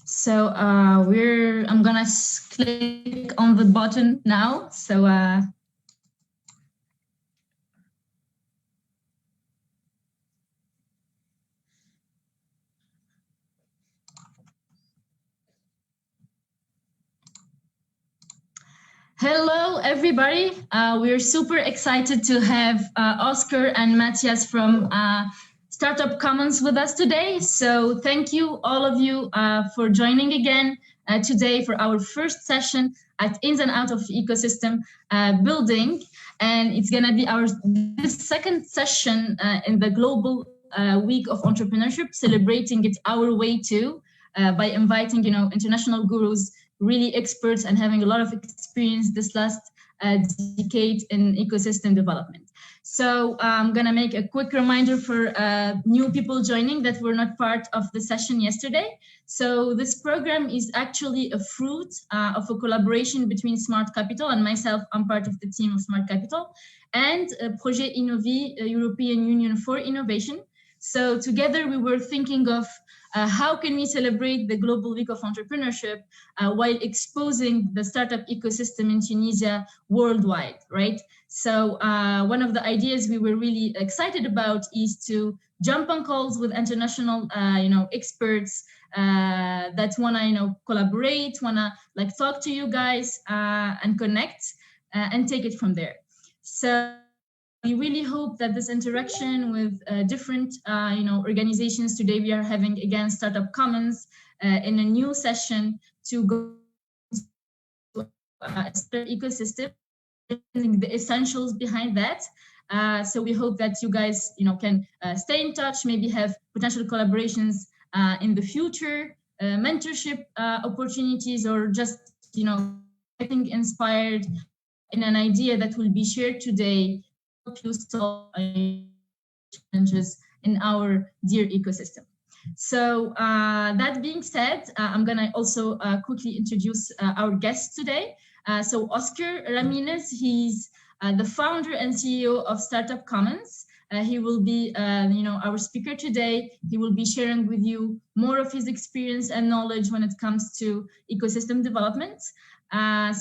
So I'm gonna click on the button now. So hello, everybody. We're super excited to have Oscar and Matthias from Startup Commons with us today. So thank you, all of you, for joining again today for our first session at Ins and Out of Ecosystem Building. And it's going to be our second session in the Global Week of Entrepreneurship, celebrating it our way too, by inviting, international gurus, really experts, and having a lot of experience this last decade in ecosystem development. So I'm going to make a quick reminder for new people joining that were not part of the session yesterday. So this program is actually a fruit of a collaboration between Smart Capital and myself. I'm part of the team of Smart Capital and Projet Innovi, European Union for Innovation. So together we were thinking of how can we celebrate the Global Week of Entrepreneurship while exposing the startup ecosystem in Tunisia worldwide, right? So one of the ideas we were really excited about is to jump on calls with international, experts that wanna, collaborate, wanna talk to you guys and connect and take it from there. So we really hope that this interaction with different, organizations today, we are having again Startup Commons in a new session to go to ecosystem, the essentials behind that. So we hope that you guys, can stay in touch, maybe have potential collaborations in the future, mentorship opportunities, or just, getting inspired in an idea that will be shared today. You solve challenges in our dear ecosystem. So that being said, I'm gonna also quickly introduce our guest today. So Óscar Ramírez, he's the founder and CEO of Startup Commons. He will be, our speaker today. He will be sharing with you more of his experience and knowledge when it comes to ecosystem development.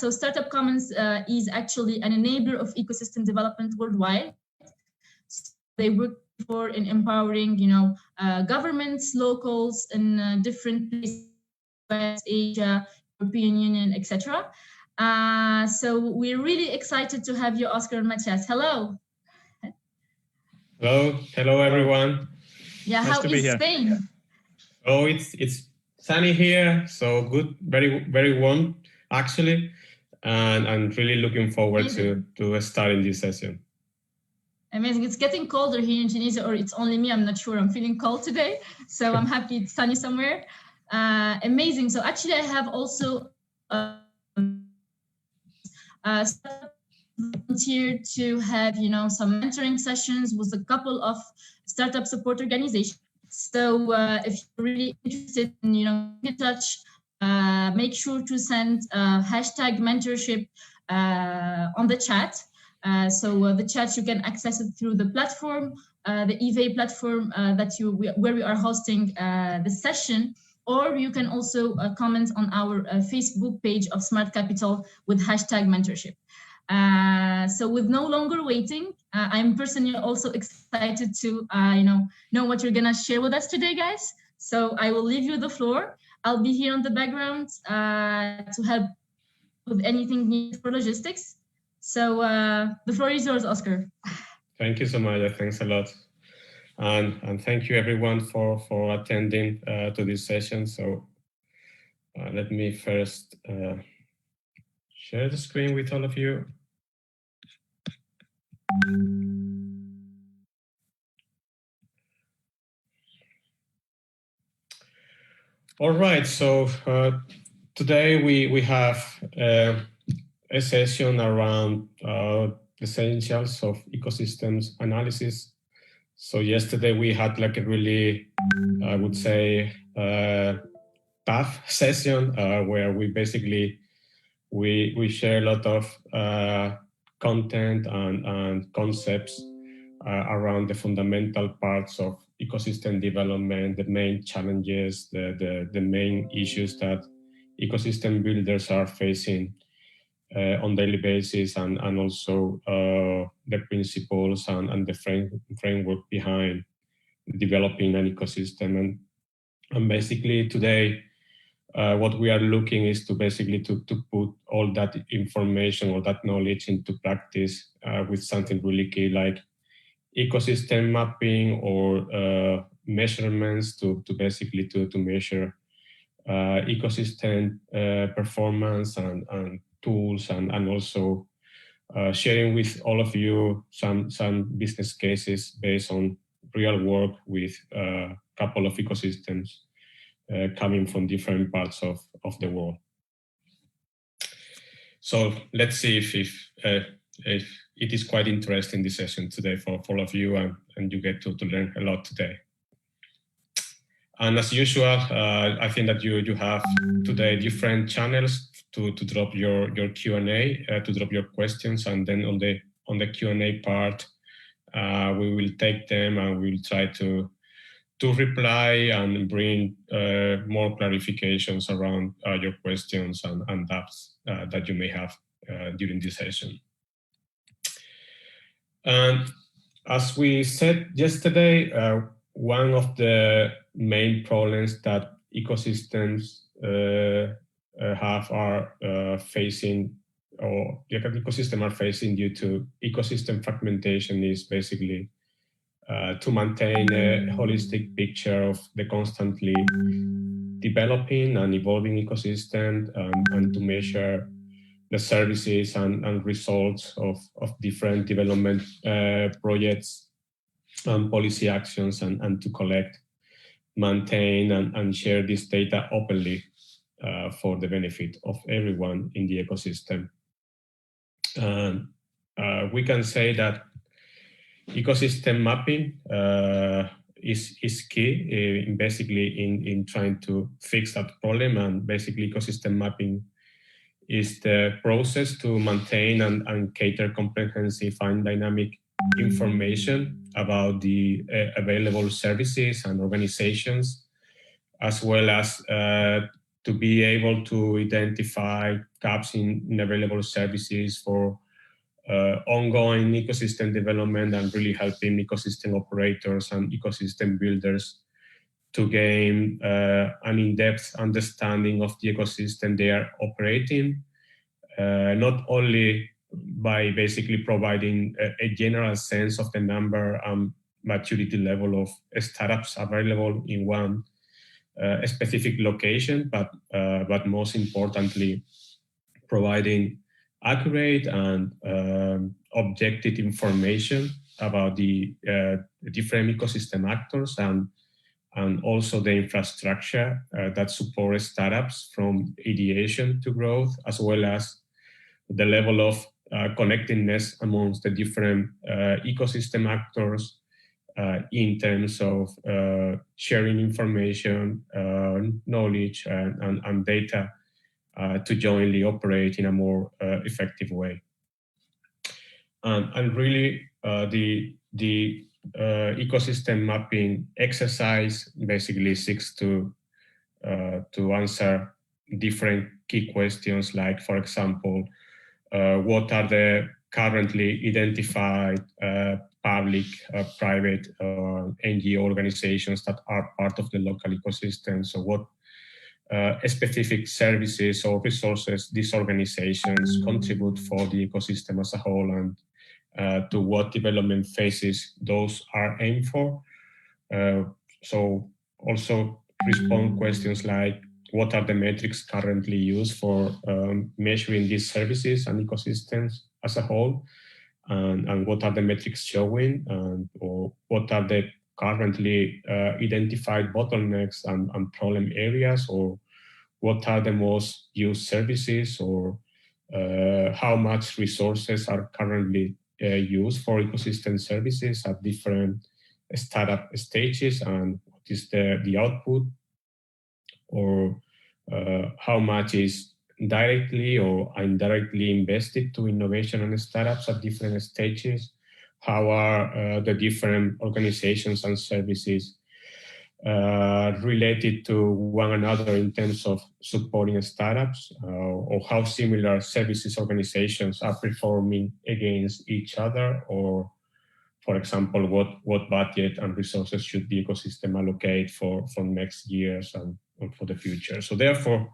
So Startup Commons is actually an enabler of ecosystem development worldwide. So they work for in empowering, governments, locals in different places, West Asia, European Union, etc. So we're really excited to have you, Óscar and Matthias. Hello. Hello everyone. Yeah, nice how is Spain? Oh, it's sunny here, so good, very warm actually, and I'm really looking forward to starting this session. Amazing. It's getting colder here in Tunisia, or it's only me, I'm not sure. I'm feeling cold today, so I'm happy it's sunny somewhere. Amazing. So actually I have also volunteered to have, some mentoring sessions with a couple of startup support organizations. So if you're really interested in, get in touch, make sure to send hashtag mentorship on the chat. So the chat, you can access it through the platform, the eVay platform where we are hosting the session, or you can also comment on our Facebook page of Smart Capital with hashtag mentorship. So with no longer waiting, I'm personally also excited to know what you're gonna share with us today, guys. So I will leave you the floor. I'll be here on the background to help with anything needed for logistics. So the floor is yours, Óscar. Thank you so much. Thanks a lot. And thank you everyone for attending to this session. So let me first share the screen with all of you. All right, so today we have a session around essentials of ecosystems analysis. So yesterday we had like a really, I would say, tough session where we basically we share a lot of content and concepts around the fundamental parts of ecosystem development, the main challenges, the main issues that ecosystem builders are facing on daily basis, and also the principles and the framework behind developing an ecosystem. And basically today, what we are looking is to basically to put all that information or that knowledge into practice with something really key like ecosystem mapping or measurements to basically to measure ecosystem performance and tools, and also sharing with all of you some business cases based on real work with a couple of ecosystems coming from different parts of the world. So let's see if it is quite interesting, this session today for all of you, and you get to learn a lot today. And as usual, I think that you have today different channels to drop your Q&A, to drop your questions, and then on the Q&A part, we will take them and we'll try to reply and bring more clarifications around your questions and doubts that you may have during this session. And as we said yesterday, one of the main problems that ecosystems are facing, or the ecosystem are facing due to ecosystem fragmentation, is basically to maintain a holistic picture of the constantly developing and evolving ecosystem, and to measure the services and results of different development projects and policy actions, and to collect, maintain, and share this data openly for the benefit of everyone in the ecosystem. And we can say that ecosystem mapping is key in trying to fix that problem. And basically ecosystem mapping is the process to maintain and cater comprehensive and dynamic information about the available services and organizations, as well as to be able to identify gaps in available services for ongoing ecosystem development, and really helping ecosystem operators and ecosystem builders to gain an in-depth understanding of the ecosystem they are operating, not only by basically providing a general sense of the number and maturity level of startups available in one specific location, but most importantly, providing accurate and objective information about the different ecosystem actors, and also the infrastructure that supports startups from ideation to growth, as well as the level of connectedness amongst the different ecosystem actors in terms of sharing information, knowledge, and data to jointly operate in a more effective way. And really, the ecosystem mapping exercise basically seeks to answer different key questions, like, for example, what are the currently identified public, private, NGO organizations that are part of the local ecosystem? So what specific services or resources these organizations contribute for the ecosystem as a whole, and to what development phases those are aimed for. So also respond questions like, what are the metrics currently used for measuring these services and ecosystems as a whole, and what are the metrics showing, or what are the currently identified bottlenecks and problem areas, or what are the most used services, or how much resources are currently used for ecosystem services at different startup stages, and what is the output, or how much is directly or indirectly invested to innovation and startups at different stages, how are the different organizations and services related to one another in terms of supporting startups, or how similar services organizations are performing against each other, or, for example, what budget and resources should the ecosystem allocate for next years and for the future. So therefore,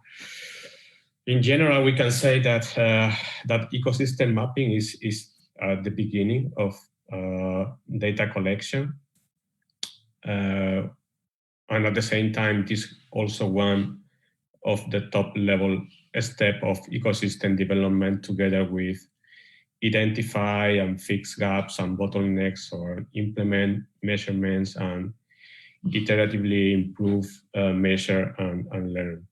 in general, we can say that that ecosystem mapping is the beginning of data collection. And at the same time, it is also one of the top level step of ecosystem development, together with identify and fix gaps and bottlenecks, or implement measurements and iteratively improve, measure and learn.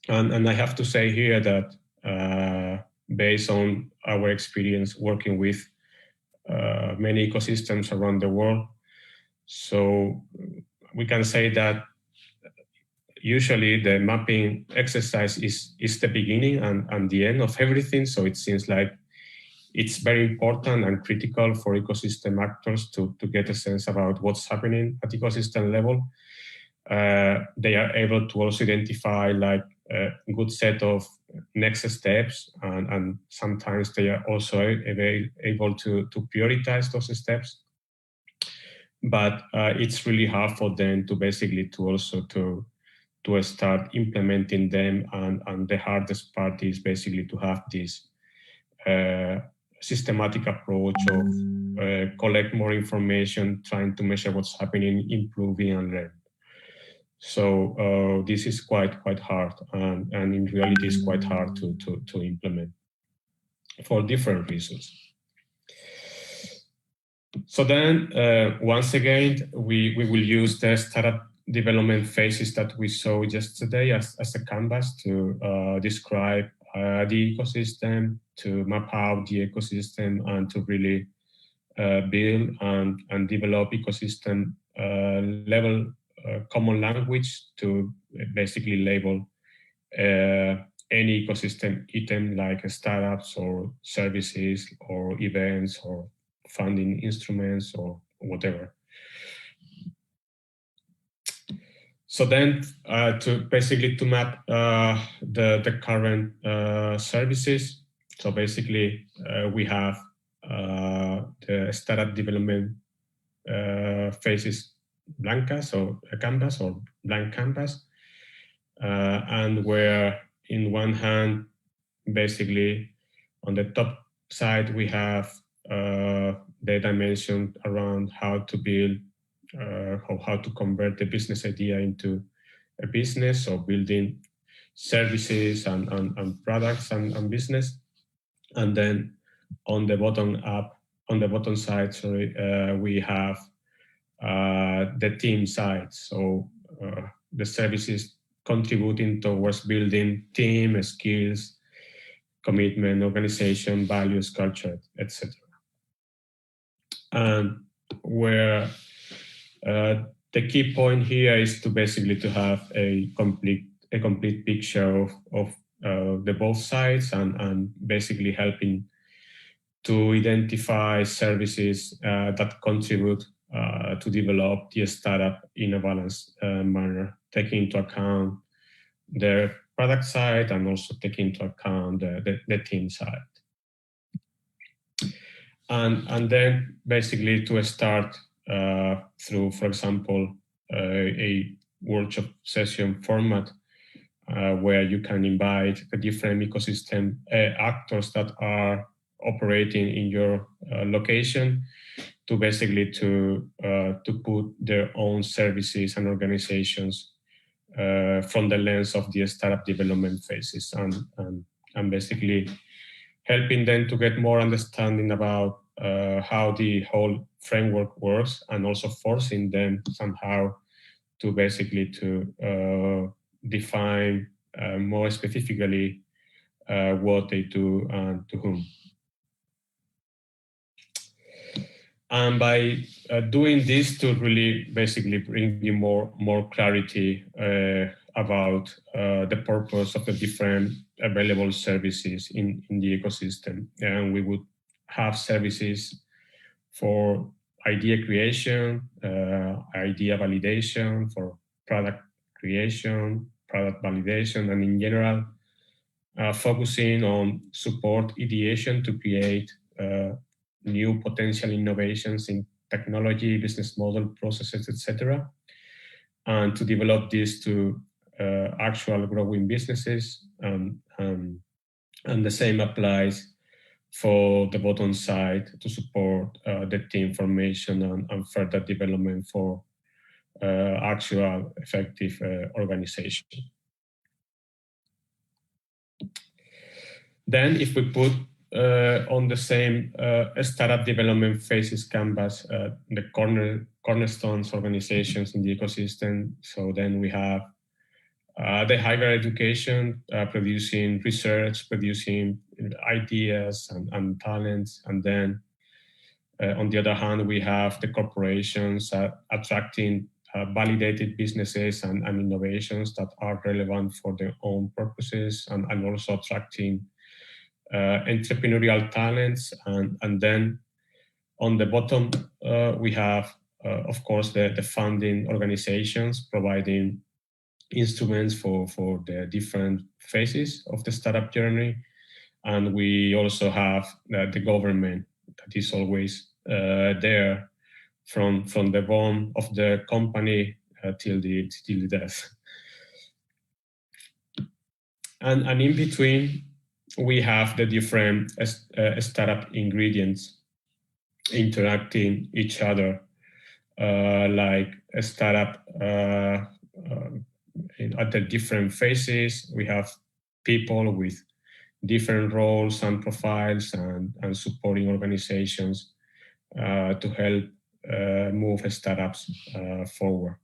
And I have to say here that based on our experience working with many ecosystems around the world, so we can say that usually the mapping exercise is the beginning and the end of everything. So it seems like it's very important and critical for ecosystem actors to get a sense about what's happening at ecosystem level. They are able to also identify like a good set of next steps, and sometimes they are also able to prioritize those steps. But it's really hard for them to basically to start implementing them, and the hardest part is basically to have this systematic approach of collect more information, trying to measure what's happening, improving and learn. So this is quite hard, and in reality it's quite hard to implement for different reasons. So then once again, we will use the startup development phases that we saw yesterday as a canvas to describe the ecosystem, to map out the ecosystem, and to really build and develop ecosystem level common language to basically label any ecosystem item, like startups or services or events or funding instruments or whatever. So then to map the current services. So basically we have the startup development phases blancas, so a canvas or blank canvas, and where in one hand, basically on the top side, we have the dimension around how to build or how to convert the business idea into a business, or building services and products and business. And then on the bottom side, we have the team side. So the services contributing towards building team skills, commitment, organization, values, culture, etc. And where the key point here is to basically to have a complete picture of the both sides, and basically helping to identify services that contribute to develop the startup in a balanced manner, taking into account their product side and also taking into account the team side. And then basically to start through, for example, a workshop session format where you can invite the different ecosystem actors that are operating in your location to basically to put their own services and organizations from the lens of the startup development phases, and basically helping them to get more understanding about how the whole framework works, and also forcing them somehow to basically to define more specifically what they do and to whom. And by doing this, to really basically bring you more clarity about the purpose of the different available services in the ecosystem. And we would have services for idea creation, idea validation, for product creation, product validation, and in general, focusing on support ideation to create new potential innovations in technology, business model, processes, etc., and to develop this to actual growing businesses. And the same applies for the bottom side to support the team formation and further development for actual effective organization. Then if we put on the same startup development phases canvas, the cornerstones organizations in the ecosystem. So then we have the higher education, producing research, producing ideas and talents. And then on the other hand, we have the corporations attracting validated businesses and innovations that are relevant for their own purposes, and also attracting entrepreneurial talents. And then on the bottom, we have, of course, the funding organizations providing instruments for the different phases of the startup journey. And we also have the government that is always there from the born of the company till the death. And in between, we have the different startup ingredients interacting each other, like a startup at the different phases. We have people with different roles and profiles and supporting organizations to help move startups forward.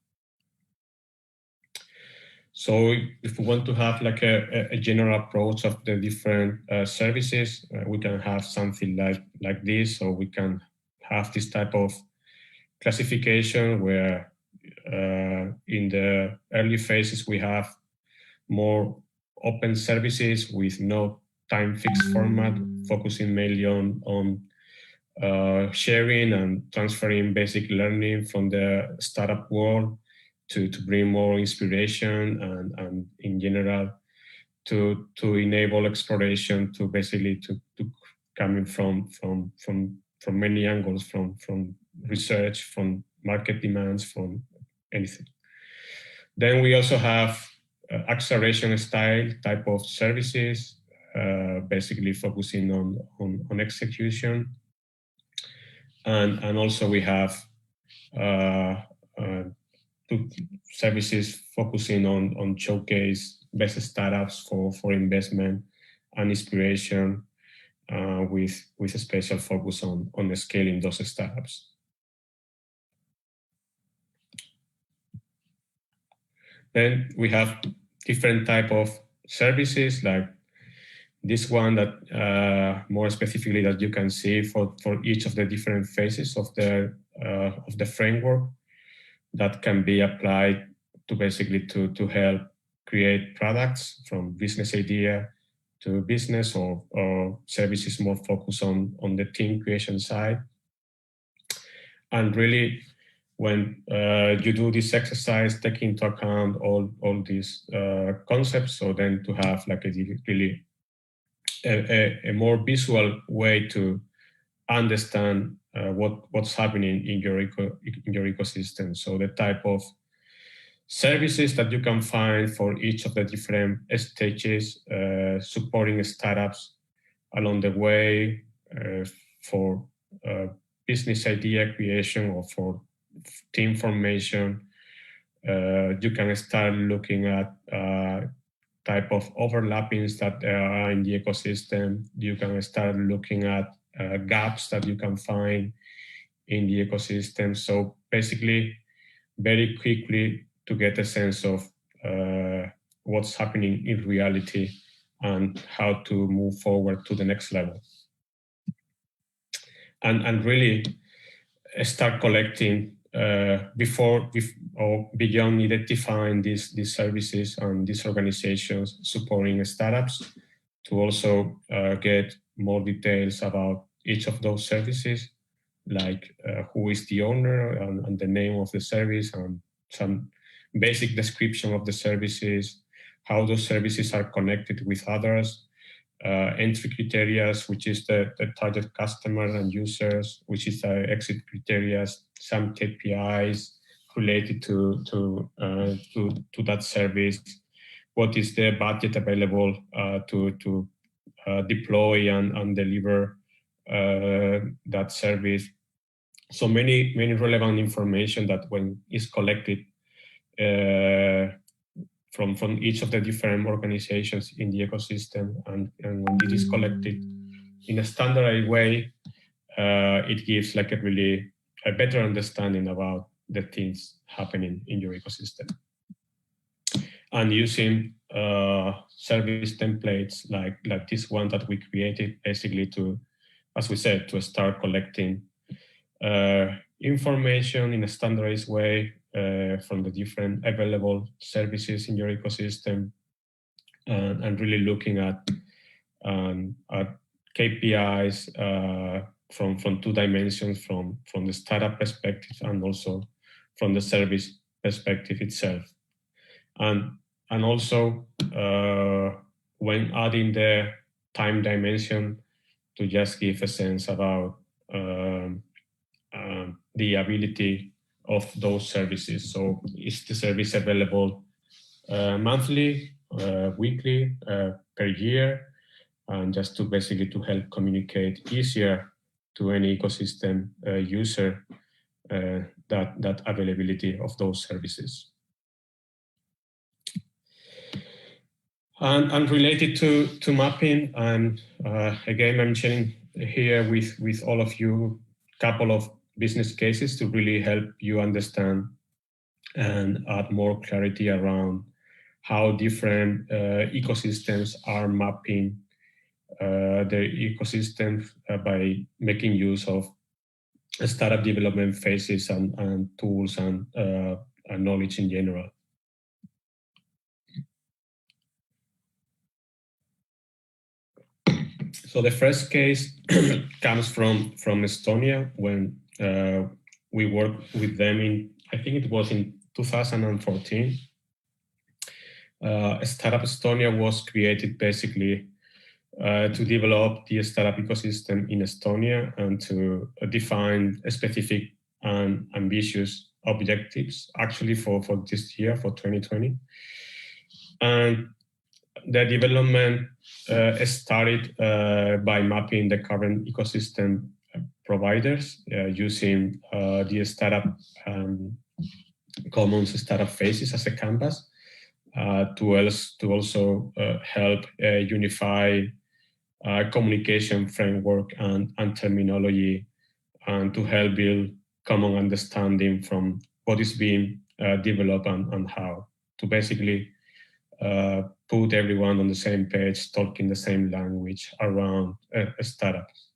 So if we want to have like a general approach of the different services, we can have something like this. So we can have this type of classification where in the early phases we have more open services with no time fixed format, focusing mainly on sharing and transferring basic learning from the startup world to bring more inspiration and in general to enable exploration to basically to coming from many angles, from research, from market demands, from anything. Then we also have acceleration style type of services, basically focusing on execution. And also we have services focusing on showcase best startups for investment and inspiration, with a special focus on scaling those startups. Then we have different type of services, like this one that more specifically that you can see for each of the different phases of the framework that can be applied to basically to help create products from business idea to business, or services more focused on the team creation side. And really, when you do this exercise, take into account all these concepts, so then to have like a more visual way to understand what's happening in your ecosystem. So the type of services that you can find for each of the different stages, supporting startups along the way, for business idea creation or for team formation. You can start looking at type of overlappings that there are in the ecosystem. You can start looking at gaps that you can find in the ecosystem. So basically, very quickly to get a sense of what's happening in reality and how to move forward to the next level. And really start collecting before or beyond identifying these services and these organizations supporting startups, to also get more details about each of those services like who is the owner and the name of the service, and some basic description of the services, how those services are connected with others, entry criteria, which is the target customer and users, which is the exit criteria, some KPIs related to that service, what is the budget available to deploy and deliver that service. So many relevant information that when is collected from each of the different organizations in the ecosystem, and when it is collected in a standardized way, it gives like a better understanding about the things happening in your ecosystem. And using service templates like this one that we created, basically to, as we said, to start collecting information in a standardized way from the different available services in your ecosystem, and really looking at KPIs from two dimensions, from the startup perspective and also from the service perspective itself. And also when adding the time dimension, to just give a sense about the ability of those services. So is the service available monthly, weekly, per year, and just to basically to help communicate easier to any ecosystem user that availability of those services. And related to mapping, and again, I'm sharing here with all of you a couple of business cases to really help you understand and add more clarity around how different ecosystems are mapping their ecosystems by making use of startup development phases and tools and knowledge in general. So the first case comes from Estonia, when we worked with them in, I think it was in 2014. Startup Estonia was created basically to develop the startup ecosystem in Estonia and to define specific and ambitious objectives, actually for this year, for 2020. And the development started by mapping the current ecosystem providers using the startup commons startup phases as a canvas to also help unify communication framework and terminology, and to help build common understanding from what is being developed and how, to basically put everyone on the same page, talking the same language around startups.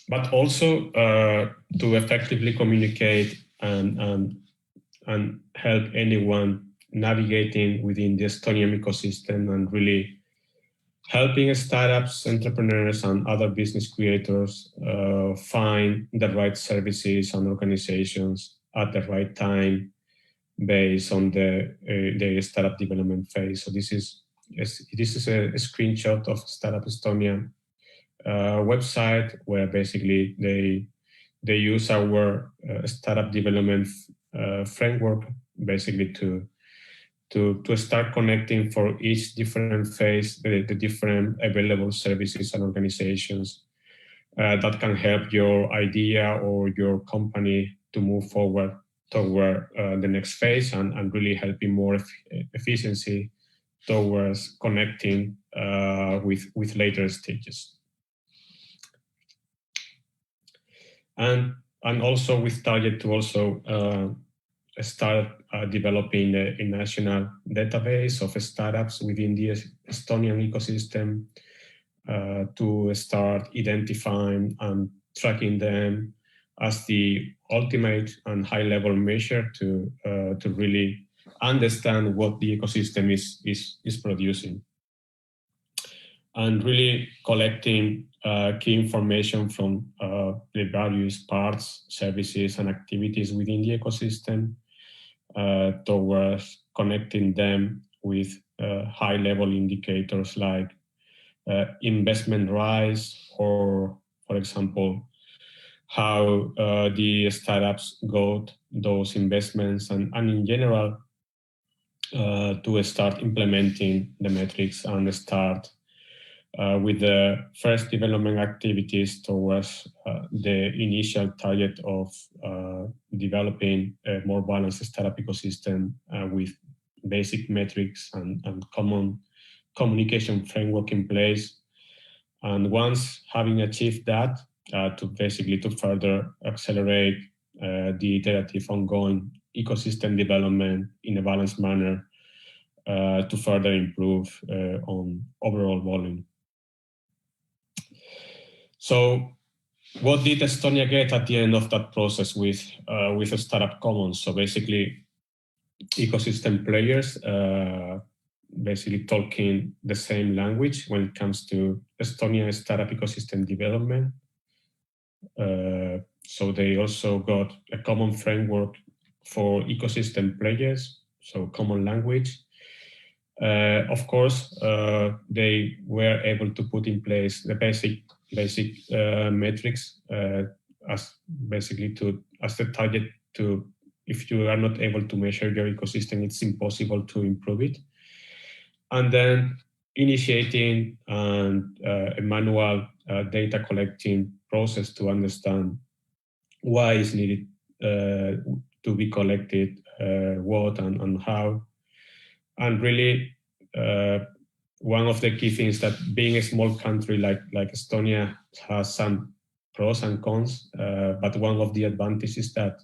But also to effectively communicate and help anyone navigating within the Estonian ecosystem, and really helping startups, entrepreneurs, and other business creators find the right services and organizations at the right time based on the startup development phase. So this is a screenshot of Startup Estonia website, where basically they use our startup development framework basically to start connecting for each different phase the different available services and organizations that can help your idea or your company to move forward toward the next phase, and really helping more efficiency towards connecting with later stages. And also with target to also start developing a national database of startups within the Estonian ecosystem, to start identifying and tracking them as the ultimate and high-level measure to really understand what the ecosystem is producing, and really collecting key information from the various parts, services, and activities within the ecosystem towards connecting them with high-level indicators like investment rise, or, for example, how the startups got those investments, and in general, to start implementing the metrics and start with the first development activities towards the initial target of developing a more balanced startup ecosystem with basic metrics and common communication framework in place. And once having achieved that, to further accelerate the iterative ongoing ecosystem development in a balanced manner to further improve on overall volume. So what did Estonia get at the end of that process with a startup commons? So basically, ecosystem players basically talking the same language when it comes to Estonia startup ecosystem development. So they also got a common framework for ecosystem players, so common language. Of course, they were able to put in place the basic metrics as the target to, if you are not able to measure your ecosystem, it's impossible to improve it. And then initiating a manual data collecting process to understand why is needed to be collected, what and how. And really, one of the key things that being a small country like Estonia has some pros and cons, but one of the advantages is that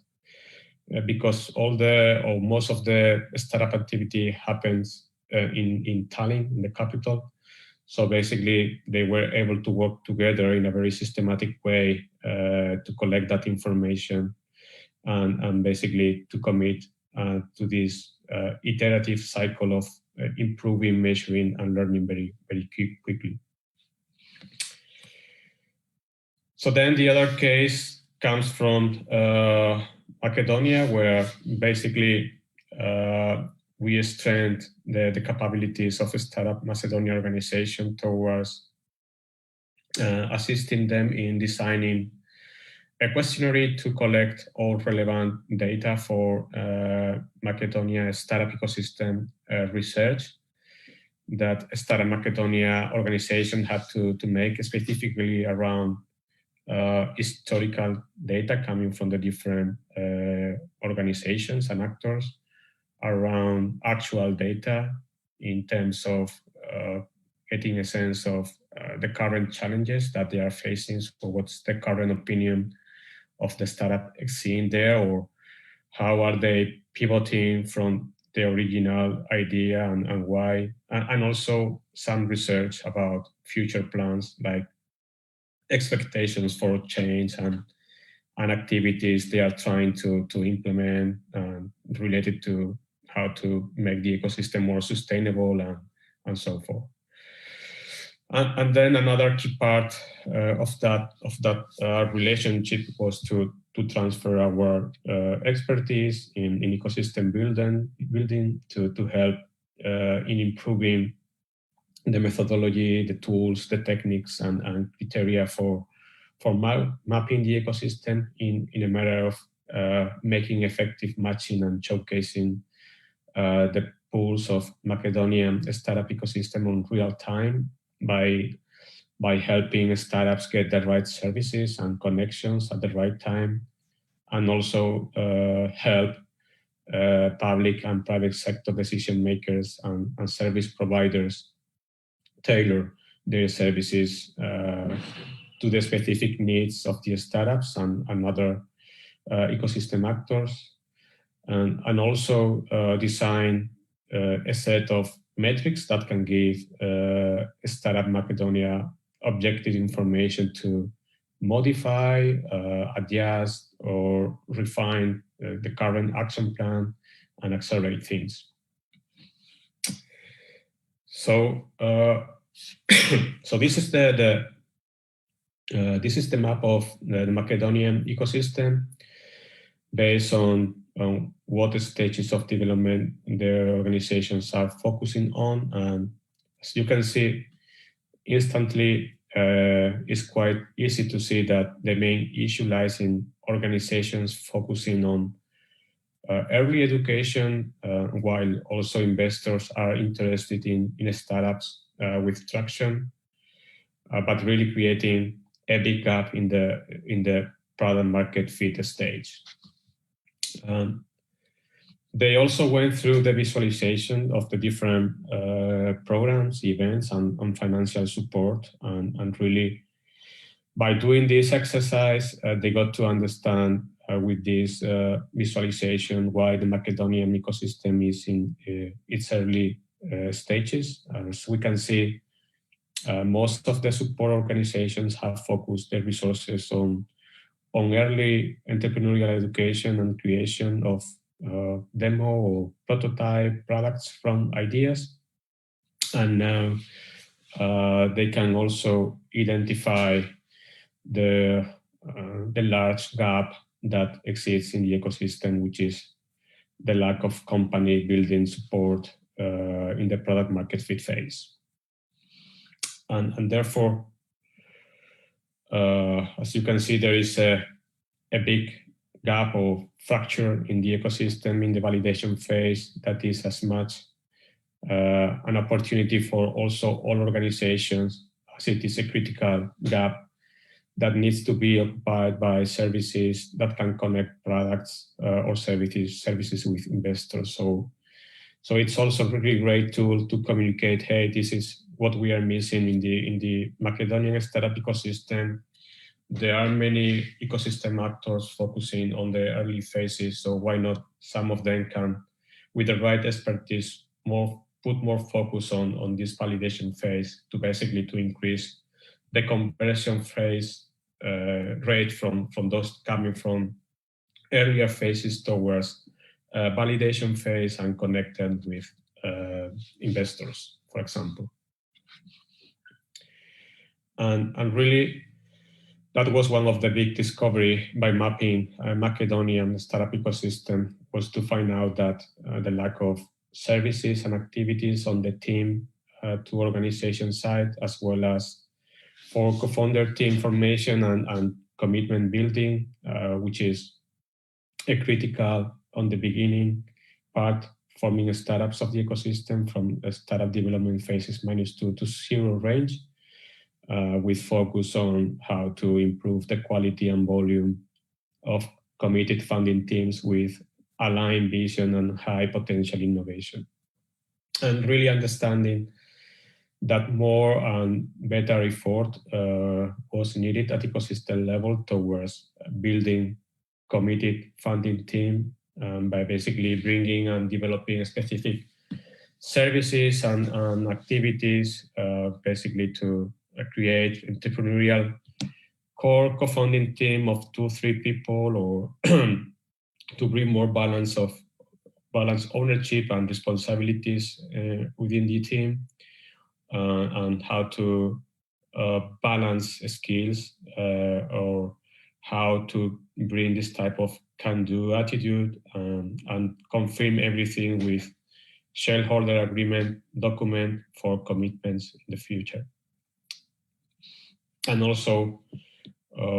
because most of the startup activity happens in Tallinn, in the capital. So basically, they were able to work together in a very systematic way to collect that information and basically to commit to this iterative cycle of improving, measuring, and learning very, very quickly. So then the other case comes from Macedonia, where basically we strengthened the capabilities of a startup Macedonia organization towards assisting them in designing a questionnaire to collect all relevant data for Macedonia startup ecosystem research that Startup Macedonia organization had to make specifically around historical data coming from the different organizations and actors, around actual data in terms of getting a sense of the current challenges that they are facing. So what's the current opinion of the startup scene there, or how are they pivoting from the original idea and why, and also some research about future plans like expectations for change and activities they are trying to implement related to how to make the ecosystem more sustainable and so forth. And then another key part of that relationship was to transfer our expertise in ecosystem building to help in improving the methodology, the tools, the techniques, and criteria for mapping the ecosystem in a matter of making effective matching and showcasing the pools of Macedonian startup ecosystem on real time by helping startups get the right services and connections at the right time, and also help public and private sector decision makers and service providers tailor their services to the specific needs of the startups and other ecosystem actors, and also design a set of metrics that can give Startup Macedonia objective information to modify, adjust, or refine the current action plan and accelerate things. So, so this is the This is the map of the Macedonian ecosystem based on what stages of development the organizations are focusing on. And as you can see, instantly, it's quite easy to see that the main issue lies in organizations focusing on early education, while also investors are interested in startups with traction, but really creating a big gap in the product market fit stage. They also went through the visualization of the different programs, events, and financial support, and really by doing this exercise, they got to understand with this visualization why the Macedonian ecosystem is in its early stages. As we can see, most of the support organizations have focused their resources on early entrepreneurial education and creation of demo or prototype products from ideas. And now they can also identify the large gap that exists in the ecosystem, which is the lack of company building support in the product market fit phase. And therefore, as you can see, there is a big gap or fracture in the ecosystem in the validation phase that is as much an opportunity for also all organizations, as it is a critical gap that needs to be occupied by services that can connect products or services with investors. So it's also a really great tool to communicate, hey, this is what we are missing in the Macedonian startup ecosystem. There are many ecosystem actors focusing on the early phases, so why not some of them can, with the right expertise, put more focus on this validation phase to basically to increase the conversion phase rate from those coming from earlier phases towards validation phase and connect them with investors, for example. And really, that was one of the big discovery by mapping Macedonian startup ecosystem, was to find out that the lack of services and activities on the team to organization side, as well as for co-founder team formation and commitment building, which is a critical on the beginning part, forming startups of the ecosystem from a startup development phases -2 to 0 range, with focus on how to improve the quality and volume of committed funding teams with aligned vision and high potential innovation. And really understanding that more and better effort was needed at ecosystem level towards building committed funding team by basically bringing and developing specific services and activities, basically to create entrepreneurial core co-founding team of 2-3 people, or to bring more balance ownership and responsibilities within the team, and how to balance skills, or how to bring this type of can-do attitude, and confirm everything with shareholder agreement document for commitments in the future. And also,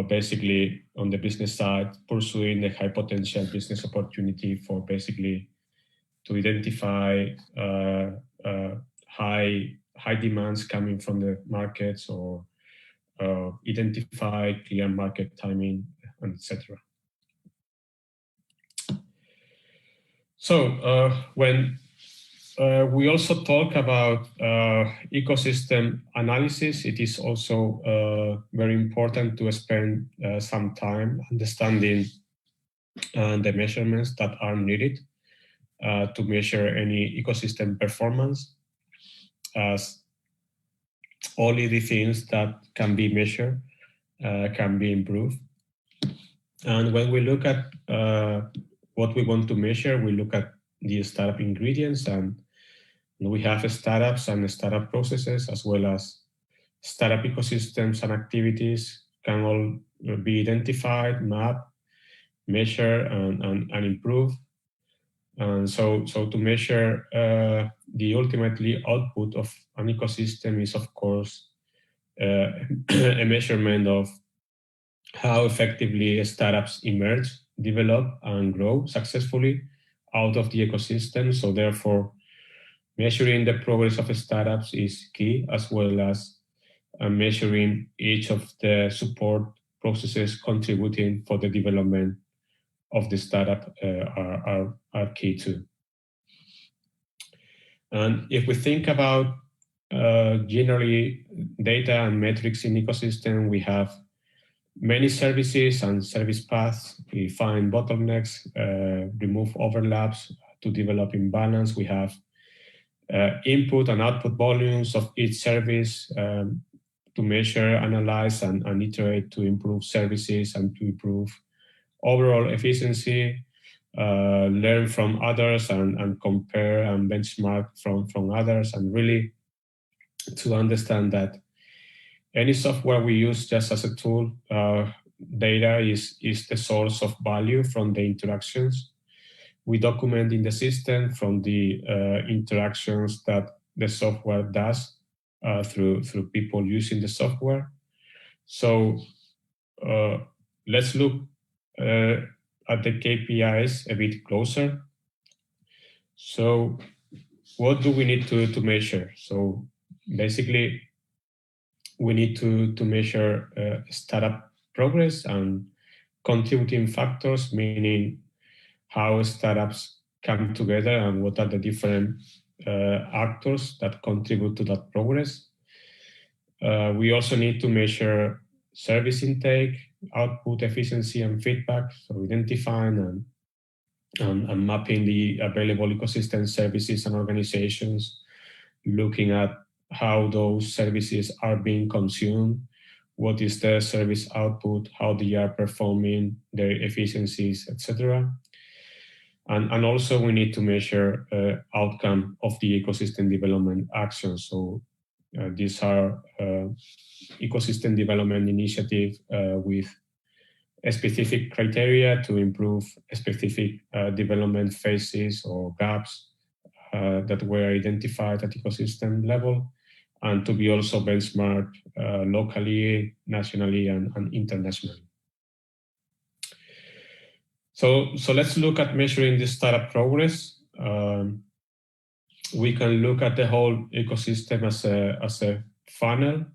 basically on the business side, pursuing the high potential business opportunity for basically to identify high demands coming from the markets, or identify clear market timing, etc. So when we also talk about ecosystem analysis, it is also very important to spend some time understanding the measurements that are needed to measure any ecosystem performance, as only the things that can be measured can be improved. And when we look at what we want to measure, we look at the startup ingredients, and we have startups and startup processes, as well as startup ecosystems and activities can all be identified, mapped, measured, and improved. And so to measure the ultimately output of an ecosystem is, of course, a measurement of how effectively startups emerge, develop, and grow successfully out of the ecosystem. So therefore, measuring the progress of startups is key, as well as measuring each of the support processes contributing for the development of the startup are key too. And if we think about generally data and metrics in ecosystem, we have many services and service paths. We find bottlenecks, remove overlaps to develop imbalance. We have input and output volumes of each service to measure, analyze, and iterate to improve services and to improve overall efficiency. Learn from others and compare and benchmark from others, and really to understand that any software we use just as a tool, data is the source of value from the interactions we document in the system, from the interactions that the software does through people using the software. So let's look at the KPIs a bit closer. So what do we need to measure? So basically, we need to measure startup progress and contributing factors, meaning how startups come together and what are the different actors that contribute to that progress. We also need to measure service intake, output efficiency, and feedback. So identifying and mapping the available ecosystem services and organizations, looking at how those services are being consumed, what is their service output, how they are performing, their efficiencies, etc. And also we need to measure outcome of the ecosystem development actions. So these are ecosystem development initiatives with a specific criteria to improve specific development phases or gaps that were identified at ecosystem level, and to be also benchmarked locally, nationally, and internationally. So let's look at measuring the startup progress. We can look at the whole ecosystem as a funnel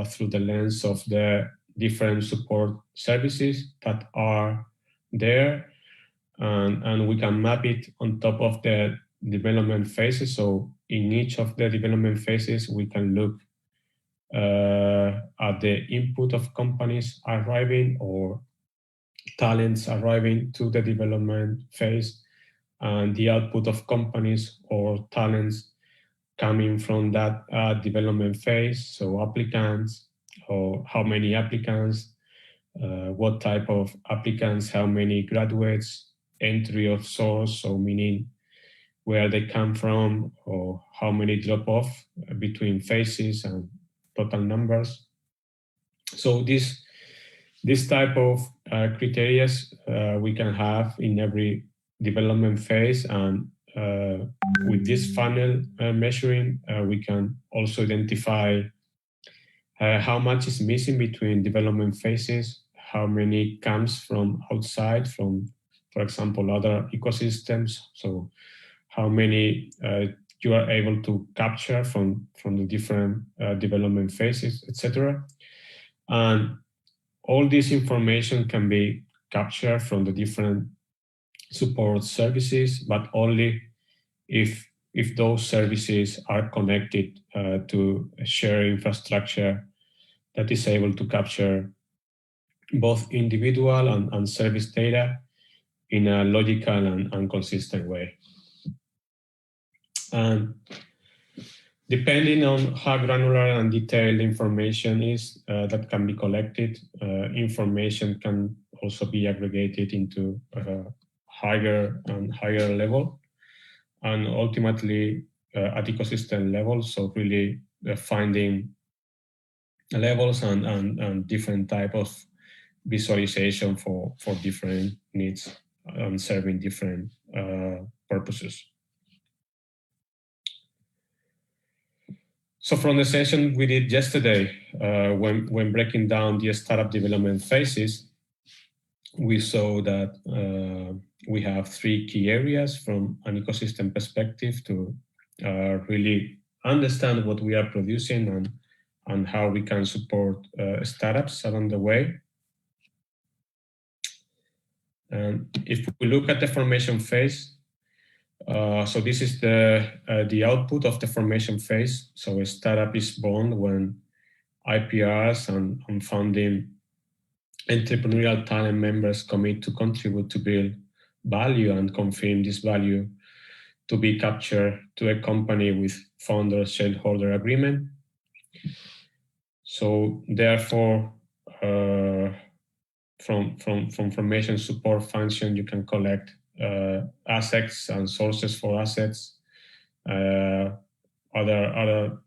through the lens of the different support services that are there, and we can map it on top of the development phases. So in each of the development phases, we can look at the input of companies arriving or talents arriving to the development phase, and the output of companies or talents coming from that development phase. So applicants, or how many applicants, what type of applicants, how many graduates, entry of source, so meaning where they come from, or how many drop off between phases, and total numbers. So this type of criteria we can have in every development phase, and with this funnel measuring, we can also identify how much is missing between development phases, how many comes from outside, from, for example, other ecosystems. So how many you are able to capture from the different development phases, etc. And all this information can be captured from the different support services, but only if those services are connected to a shared infrastructure that is able to capture both individual and service data in a logical and consistent way. And depending on how granular and detailed information is that can be collected, information can also be aggregated into higher and higher level, and ultimately at ecosystem level. So really finding levels and different type of visualization for different needs and serving different purposes. So from the session we did yesterday, when breaking down the startup development phases, we saw that we have 3 key areas from an ecosystem perspective to really understand what we are producing and how we can support startups along the way. And if we look at the formation phase, so this is the output of the formation phase. So a startup is born when IPRs and founding entrepreneurial talent members commit to contribute to build value and confirm this value to be captured to a company with founder-shareholder agreement. So therefore, from formation support function, you can collect assets and sources for assets, other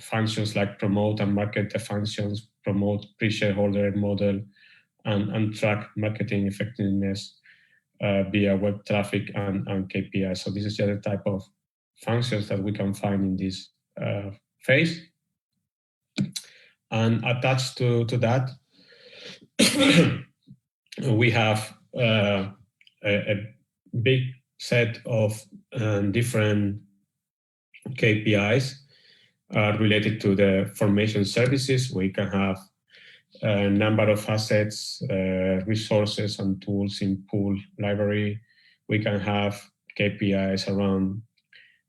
functions like promote and market the functions, promote pre-shareholder model, and track marketing effectiveness via web traffic and KPI. So this is the other type of functions that we can find in this phase. And attached to that, we have a big set of different KPIs related to the formation services. We can have a number of assets, resources and tools in pool library. We can have KPIs around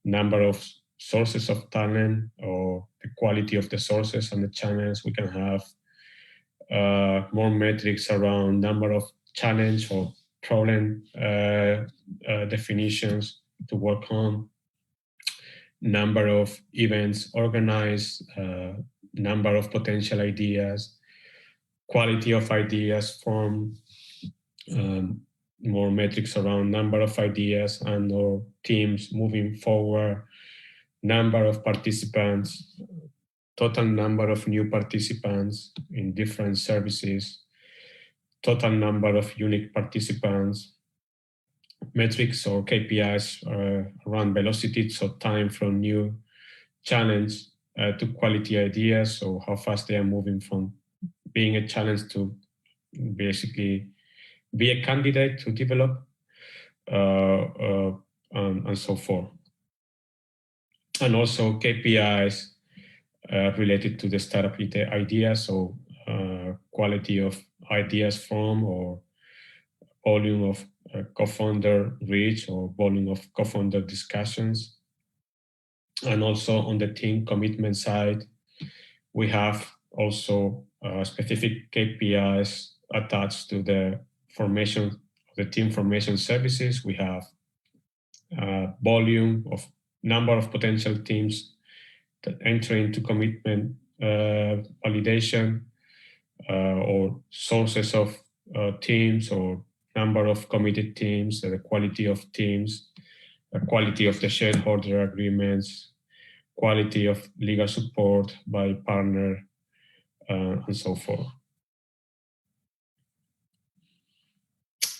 number of sources of talent or the quality of the sources and the channels. We can have more metrics around number of challenge or problem definitions to work on, number of events organized, number of potential ideas, quality of ideas formed, more metrics around number of ideas and or teams moving forward, number of participants, total number of new participants in different services, total number of unique participants, metrics or KPIs around velocity, so time from new challenge to quality ideas, so how fast they are moving from being a challenge to basically be a candidate to develop, and so forth. And also KPIs related to the startup idea, so quality of ideas from or volume of co-founder reach or volume of co-founder discussions. And also on the team commitment side, we have also specific KPIs attached to the formation of the team formation services. We have volume of number of potential teams that enter into commitment validation, or sources of teams or number of committed teams, the quality of teams, the quality of the shareholder agreements, quality of legal support by partner, and so forth.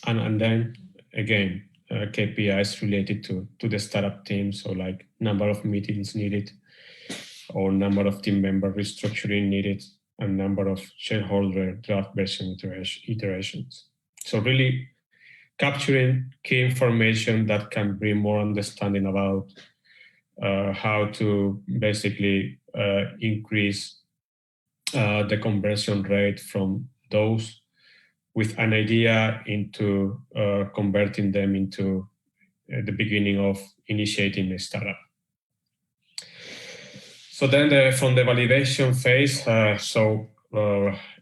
And then again, KPIs related to the startup team, so like number of meetings needed, or number of team member restructuring needed, and number of shareholder draft version iterations. So really capturing key information that can bring more understanding about how to basically increase the conversion rate from those with an idea into converting them into the beginning of initiating a startup. So then from the validation phase,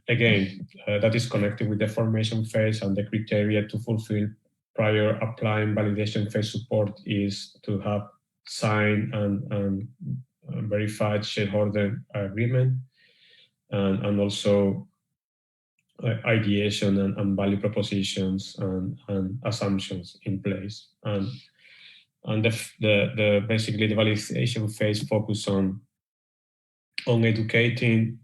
again, that is connected with the formation phase, and the criteria to fulfill prior applying validation phase support is to have signed and verified shareholder agreement, and also ideation and value propositions and assumptions in place. And basically the validation phase focus on educating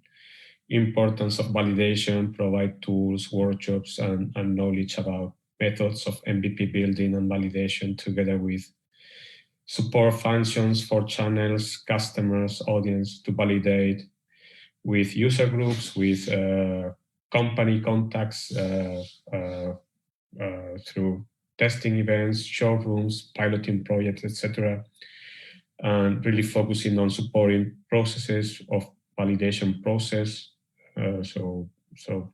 importance of validation, provide tools, workshops, and knowledge about methods of MVP building and validation, together with support functions for channels, customers, audience to validate, with user groups, with company contacts through testing events, showrooms, piloting projects, etc. And really focusing on supporting processes of validation process. So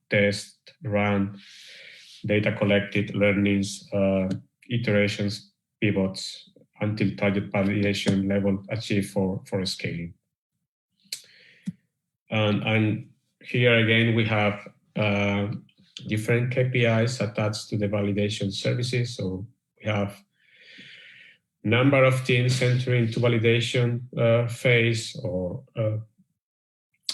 test, run, data collected, learnings, iterations, pivots, until target validation level achieved for scaling. And here again, we have different KPIs attached to the validation services. So we have number of teams entering into validation phase, or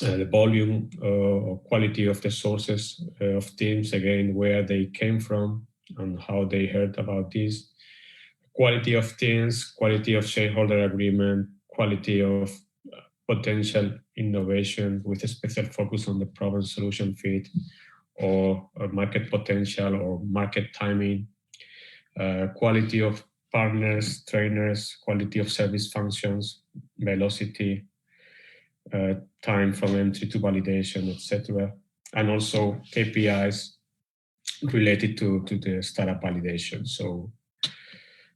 the volume or quality of the sources of teams, again, where they came from and how they heard about this. Quality of teams, quality of shareholder agreement, quality of potential innovation with a special focus on the problem-solution fit, or market potential or market timing, quality of partners, trainers, quality of service functions, velocity, time from entry to validation, etc. And also KPIs related to the startup validation. So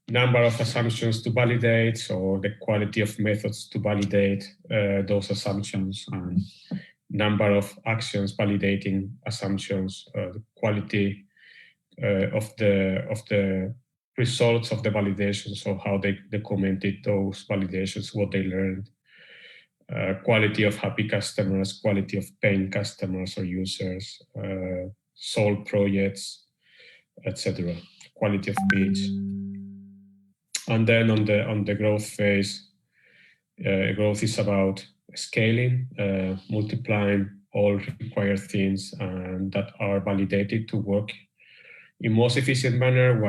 number of assumptions to validate, or the quality of methods to validate those assumptions, and number of actions validating assumptions, the quality of the results of the validation, so how they documented those validations, what they learned, quality of happy customers, quality of paying customers or users, sold projects, etc. Quality of pitch. And then on the growth phase, growth is about scaling, multiplying all required things that are validated to work in most efficient manner,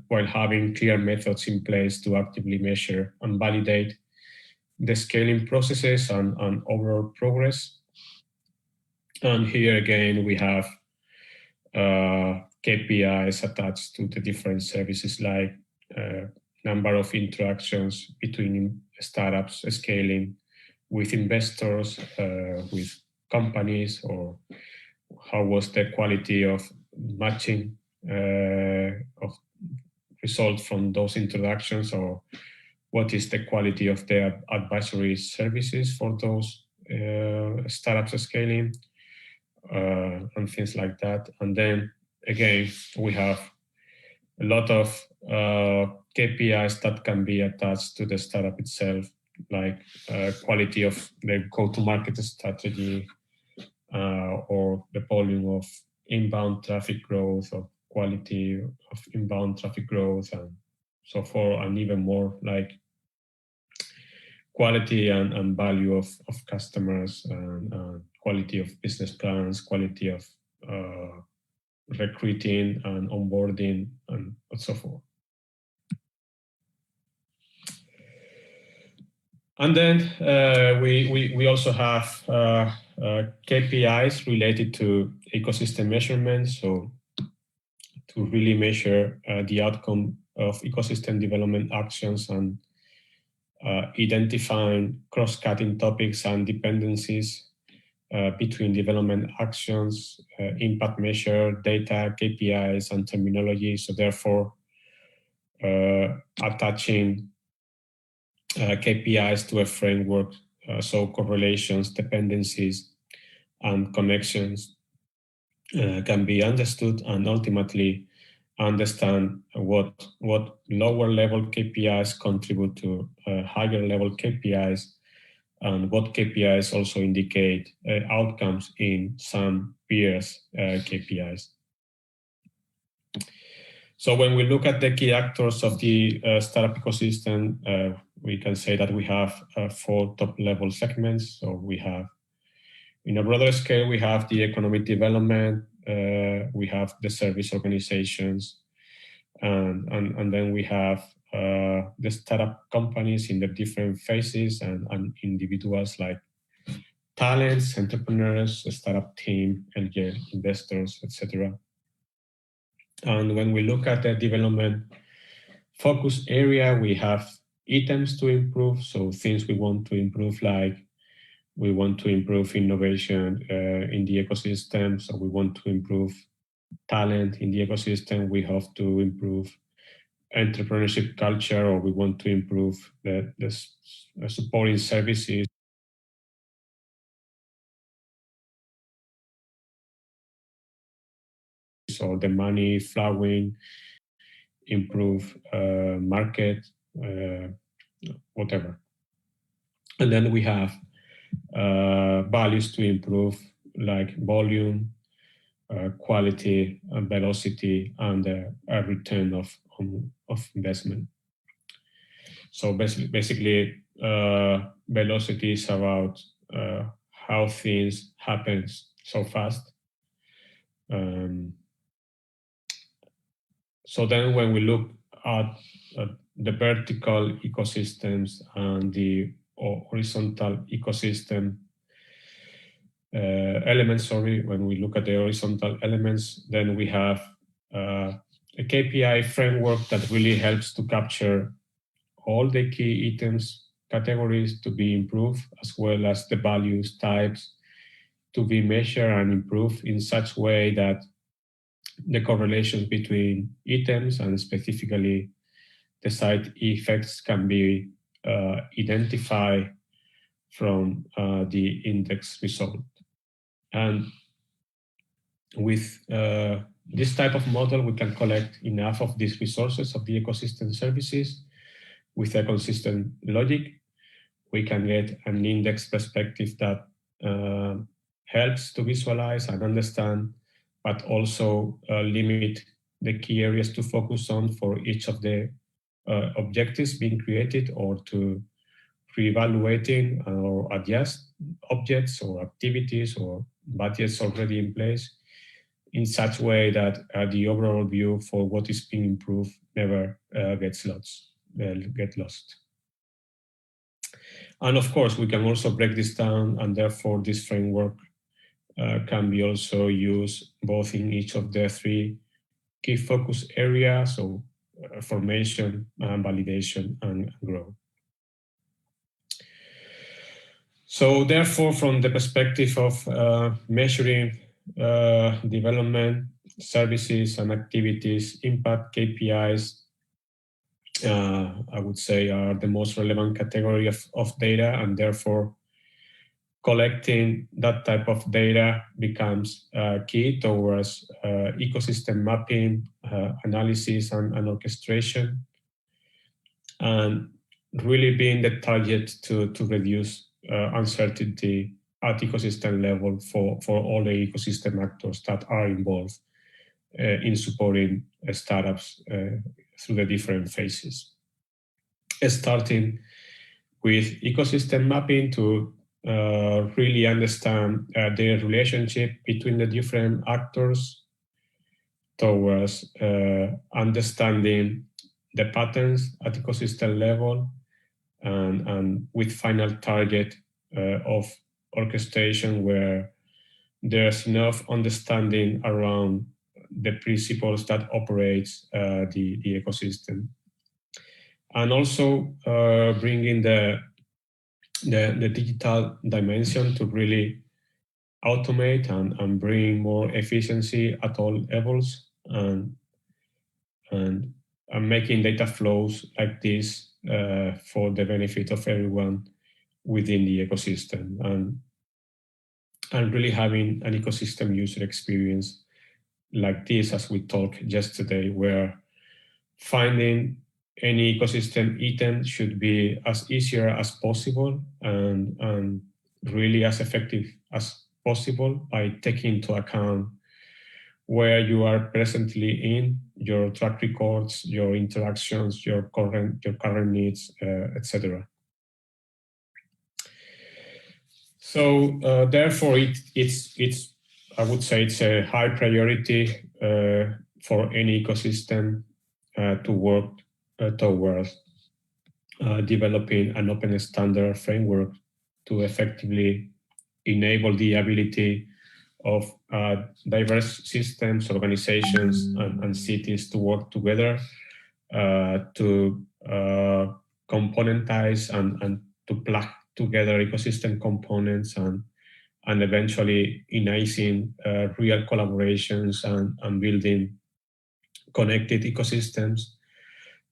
while having clear methods in place to actively measure and validate the scaling processes and overall progress. And here again, we have KPIs attached to the different services, like number of interactions between startups, scaling, with investors, with companies, or how was the quality of matching of results from those introductions, or what is the quality of the advisory services for those startups scaling, and things like that. And then again, we have a lot of KPIs that can be attached to the startup itself, like quality of the go-to-market strategy, or the volume of inbound traffic growth, or quality of inbound traffic growth, and so forth, and even more like quality and value of customers, and quality of business plans, quality of recruiting and onboarding, and so forth. And then we also have KPIs related to ecosystem measurements, so to really measure the outcome of ecosystem development actions, and identifying cross-cutting topics and dependencies between development actions, impact measure, data, KPIs, and terminology. So therefore, attaching KPIs to a framework, so correlations, dependencies, and connections can be understood, and ultimately understand what lower level KPIs contribute to higher level KPIs, and what KPIs also indicate outcomes in some peers' KPIs. So when we look at the key actors of the startup ecosystem, we can say that we have 4 top-level segments. So we have, in a broader scale, we have the economic development, we have the service organizations, and then we have the startup companies in the different phases, and individuals like talents, entrepreneurs, startup team, angel investors, etc. And when we look at the development focus area, we have items to improve. So things we want to improve, like we want to improve innovation in the ecosystem. So we want to improve talent in the ecosystem. We have to improve entrepreneurship culture, or we want to improve the supporting services or the money flowing, improve market, whatever. And then we have values to improve, like volume, quality, and velocity, and a return of investment. So basically, velocity is about how things happen so fast. So then when we look at the vertical ecosystems and the horizontal ecosystem elements, when we look at the horizontal elements, then we have a KPI framework that really helps to capture all the key items, categories to be improved, as well as the values types to be measured and improved in such way that the correlations between items and specifically the side effects can be identified from the index result. And with this type of model, we can collect enough of these resources of the ecosystem services with a consistent logic. We can get an index perspective that helps to visualize and understand, but also limit the key areas to focus on for each of the objectives being created, or to re-evaluating or adjust objects or activities or budgets already in place in such way that the overall view for what is being improved never gets lost. And of course, we can also break this down, and therefore this framework can be also used both in each of the three key focus areas, so formation, validation, and growth. So therefore, from the perspective of measuring development, services, and activities, impact KPIs, I would say, are the most relevant category of data, and therefore collecting that type of data becomes key towards ecosystem mapping, analysis, and orchestration, and really being the target to reduce uncertainty at ecosystem level for all the ecosystem actors that are involved in supporting startups through the different phases. Starting with ecosystem mapping to really understand the relationship between the different actors, towards understanding the patterns at ecosystem level, and with final target of orchestration where there's enough understanding around the principles that operates the ecosystem. And also bringing the digital dimension to really automate and bring more efficiency at all levels, and making data flows like this for the benefit of everyone within the ecosystem, and really having an ecosystem user experience like this, as we talked yesterday, where finding any ecosystem item should be as easier as possible and really as effective as possible by taking into account where you are presently in, your track records, your interactions, your current needs, etc. So therefore, it's I would say it's a high priority for any ecosystem to work towards developing an open standard framework to effectively enable the ability of diverse systems, organizations, and cities to work together to componentize and to plug together ecosystem components and eventually enabling real collaborations and building connected ecosystems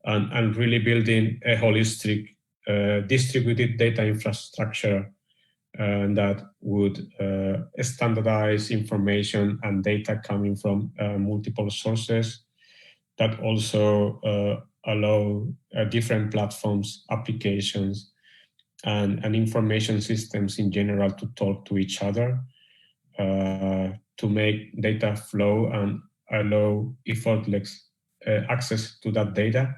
and really building a holistic distributed data infrastructure that would standardize information and data coming from multiple sources that also allow different platforms, applications, and information systems in general to talk to each other, to make data flow and allow effortless access to that data,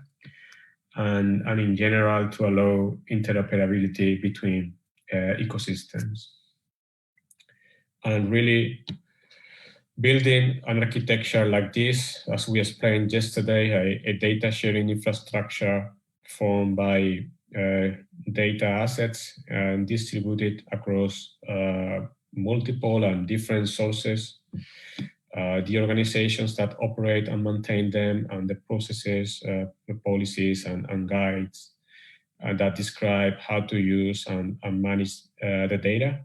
and in general to allow interoperability between ecosystems. And really building an architecture like this, as we explained yesterday, a data sharing infrastructure formed by data assets and distributed across multiple and different sources, the organizations that operate and maintain them, and the processes, the policies and guides that describe how to use and manage the data.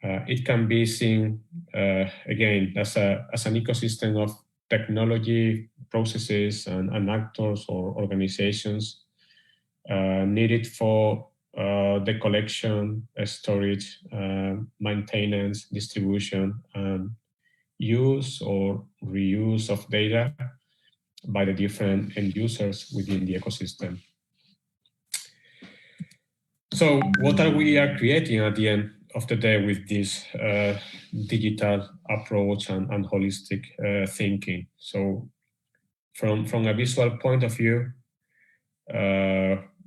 It can be seen, again, as an ecosystem of technology, processes, and actors or organizations needed for the collection, storage, maintenance, distribution, and use or reuse of data by the different end users within the ecosystem. So what are we creating at the end of the day with this digital approach and holistic thinking? So from a visual point of view,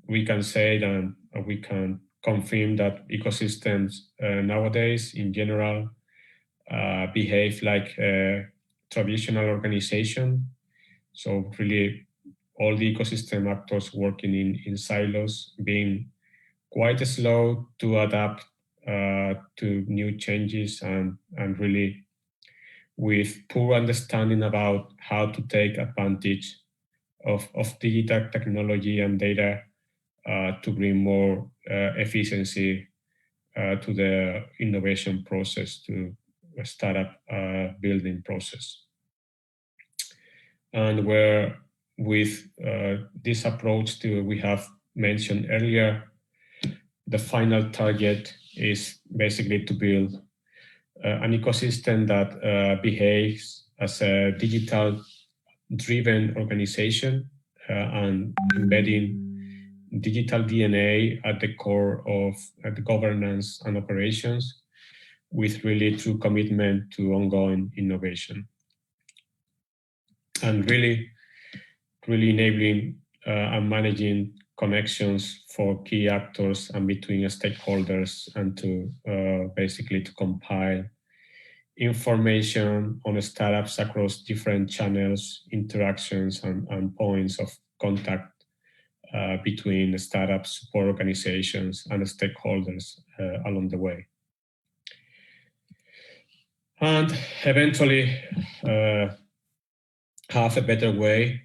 we can say that we can confirm that ecosystems nowadays in general behave like a traditional organization. So really all the ecosystem actors working in silos, being quite slow to adapt to new changes and really with poor understanding about how to take advantage of digital technology and data to bring more efficiency to the innovation process, to a startup building process. And where with this approach we have mentioned earlier, the final target is basically to build an ecosystem that behaves as a digital-driven organization and embedding digital DNA at the core of the governance and operations, with really true commitment to ongoing innovation. And really enabling and managing connections for key actors and between stakeholders, and to basically to compile information on startups across different channels, interactions, and points of contact between startups, support organizations, and stakeholders along the way. And eventually have a better way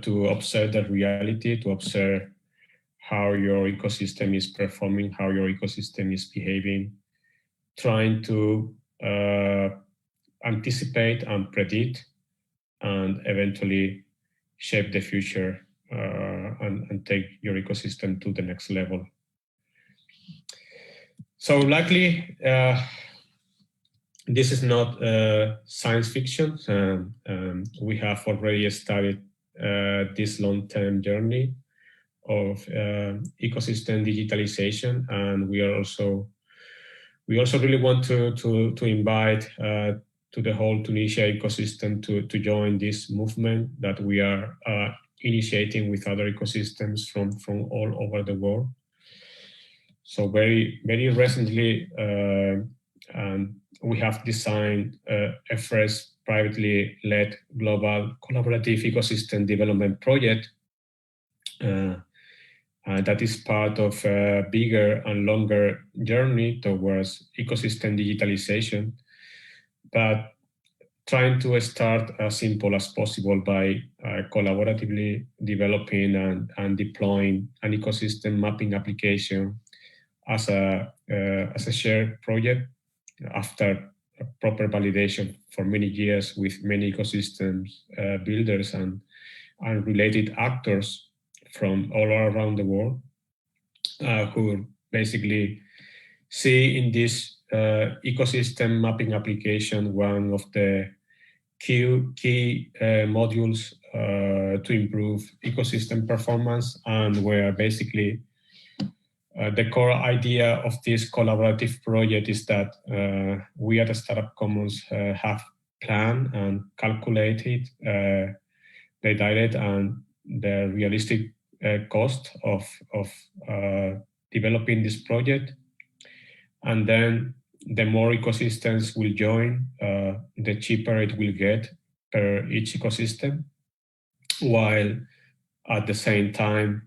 to observe the reality, to observe how your ecosystem is performing, how your ecosystem is behaving, trying to anticipate and predict, and eventually shape the future and take your ecosystem to the next level. So luckily, this is not science fiction. We have already started this long-term journey of ecosystem digitalization, and we also really want to invite to the whole Tunisia ecosystem to join this movement that we are initiating with other ecosystems from all over the world. So very recently, we have designed a first privately led global collaborative ecosystem development project. that is part of a bigger and longer journey towards ecosystem digitalization, but trying to start as simple as possible by collaboratively developing and deploying an ecosystem mapping application as a shared project after a proper validation for many years with many ecosystems builders and related actors from all around the world who basically see in this ecosystem mapping application one of the key modules to improve ecosystem performance, and where basically the core idea of this collaborative project is that we at Startup Commons have planned and calculated the direct and the realistic cost of developing this project. And then the more ecosystems will join, the cheaper it will get per each ecosystem, while at the same time,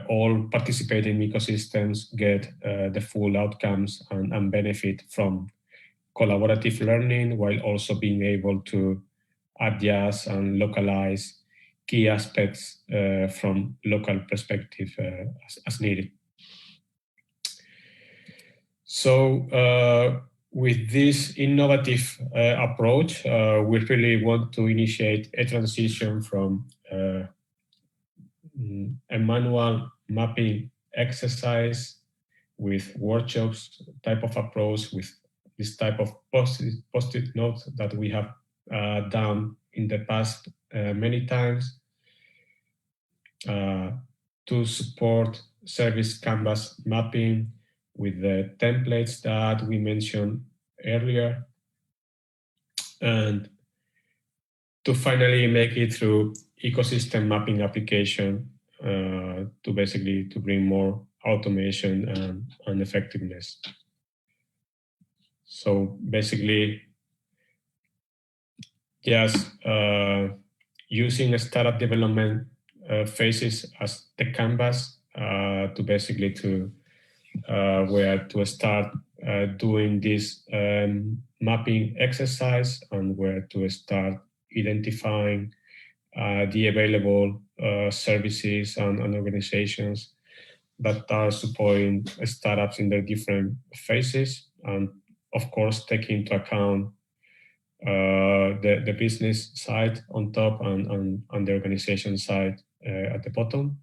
all participating ecosystems get the full outcomes and benefit from collaborative learning, while also being able to adjust and localize key aspects from local perspective as needed. So with this innovative approach, we really want to initiate a transition from a manual mapping exercise with workshops type of approach, with this type of post-it notes that we have done in the past many times, to support service canvas mapping with the templates that we mentioned earlier, and to finally make it through ecosystem mapping application to basically to bring more automation and effectiveness. So basically, just using a startup development phases as the canvas to basically to where to start doing this mapping exercise, and where to start identifying the available services and organizations that are supporting startups in their different phases, and of course taking into account the business side on top and the organization side at the bottom,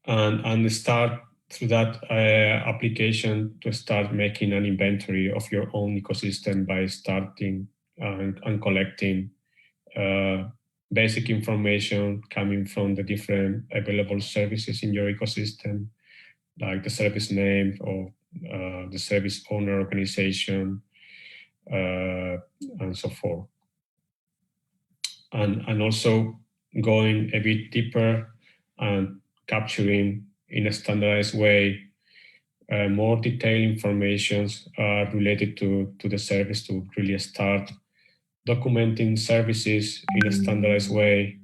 and start through that application to start making an inventory of your own ecosystem by starting and collecting basic information coming from the different available services in your ecosystem, like the service name or the service owner organization, and so forth. And also going a bit deeper and capturing in a standardized way more detailed information related to the service, to really start documenting services in a standardized way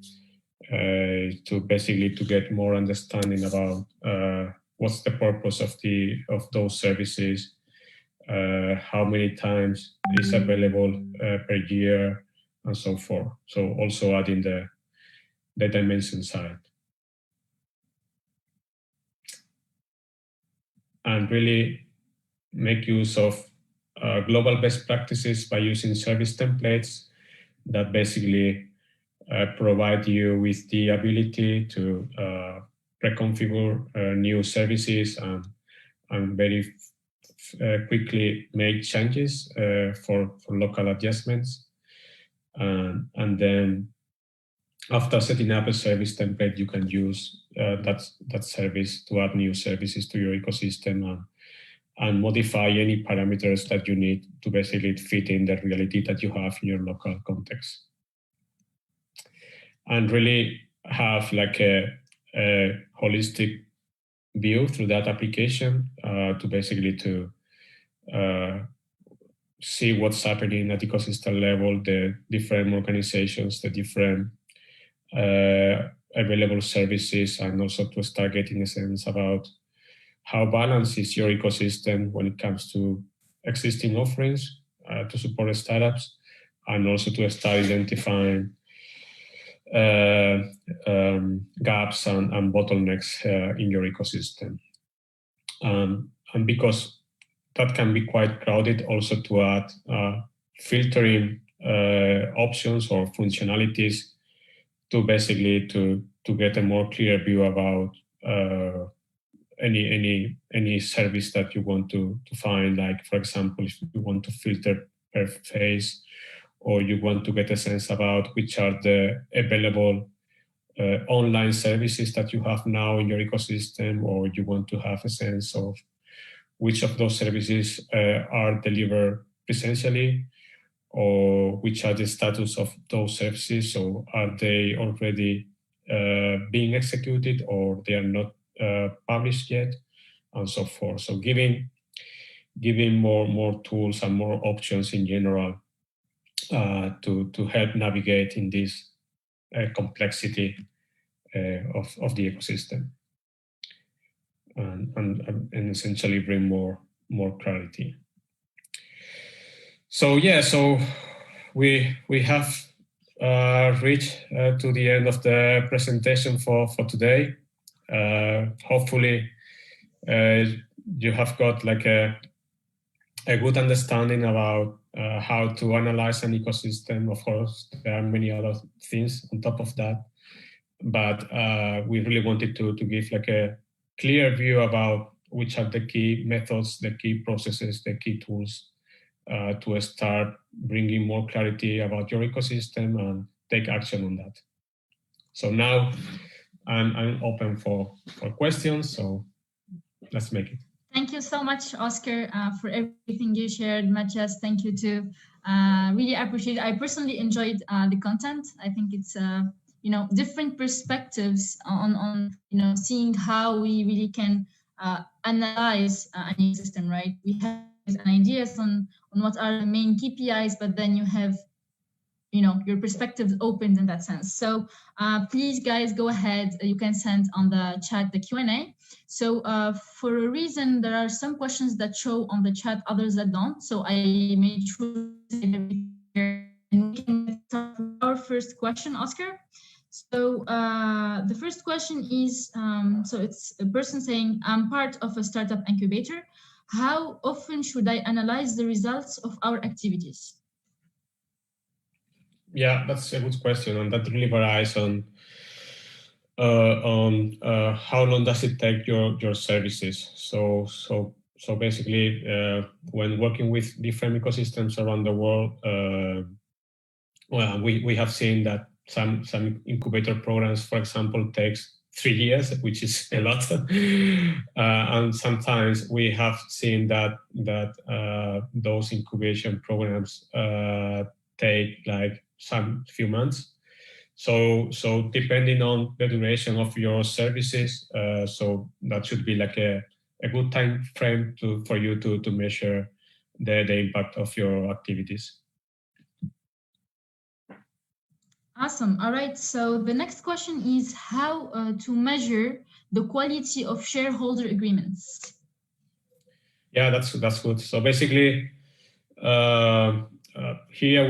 to basically to get more understanding about what's the purpose of those services, how many times is available per year, and so forth. So also adding the dimension side. And really make use of global best practices by using service templates that basically provide you with the ability to reconfigure new services and very quickly make changes for local adjustments. And then after setting up a service template, you can use that service to add new services to your ecosystem and modify any parameters that you need to basically fit in the reality that you have in your local context. And really have like a holistic view through that application to basically to see what's happening at ecosystem level, the different organizations, the different available services, and also to start getting a sense about how balanced is your ecosystem when it comes to existing offerings to support startups, and also to start identifying gaps and bottlenecks in your ecosystem. And because that can be quite crowded, also to add filtering options or functionalities to basically to get a more clear view about any service that you want to find. Like, for example, if you want to filter per phase, or you want to get a sense about which are the available online services that you have now in your ecosystem, or you want to have a sense of which of those services are delivered presentially, or which are the status of those services. So are they already being executed, or they are not published yet, and so forth. So giving more tools and more options in general to help navigate in this complexity of the ecosystem, and essentially bring more clarity. So yeah, so we have reached to the end of the presentation for today. Hopefully you have got like a good understanding about how to analyze an ecosystem. Of course, there are many other things on top of that, but we really wanted to give like a clear view about which are the key methods, the key processes, the key tools to start bringing more clarity about your ecosystem and take action on that. So now I'm open for questions, so let's make it. Thank you so much, Oscar, for everything you shared. Matthias, thank you too. Really appreciate it. I personally enjoyed the content. I think it's different perspectives on seeing how we really can analyze an ecosystem, right? We have ideas on what are the main KPIs, but then you have your perspectives opened in that sense. So please, guys, go ahead. You can send on the chat the Q&A. So for a reason, there are some questions that show on the chat, others that don't. So I made sure to say everything here. And we can start with our first question, Oscar. So the first question is, so it's a person saying, I'm part of a startup incubator. How often should I analyze the results of our activities? Yeah, that's a good question, and that really varies on how long does it take your services. So basically, when working with different ecosystems around the world, well, we have seen that some incubator programs, for example, takes 3 years, which is a lot, and sometimes we have seen that those incubation programs take like some few months. So depending on the duration of your services, so that should be like a good time frame for you to measure the impact of your activities. Awesome. All right. So the next question is how to measure the quality of shareholder agreements. Yeah, that's good. So basically, here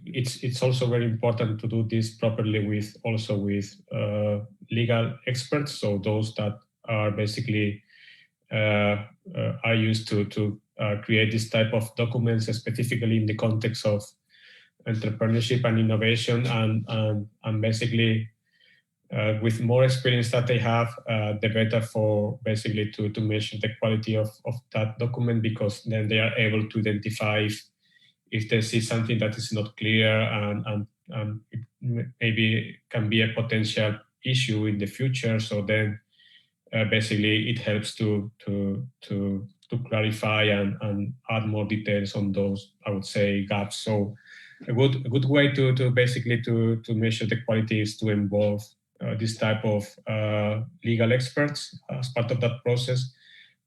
it's also very important to do this properly with legal experts. So those that are basically are used to create this type of documents, specifically in the context of entrepreneurship and innovation, and basically with more experience that they have, the better for basically to measure the quality of that document, because then they are able to identify if they see something that is not clear and it maybe can be a potential issue in the future. So then basically it helps to clarify and add more details on those, I would say, gaps. So a good way to basically to measure the quality is to involve this type of legal experts as part of that process,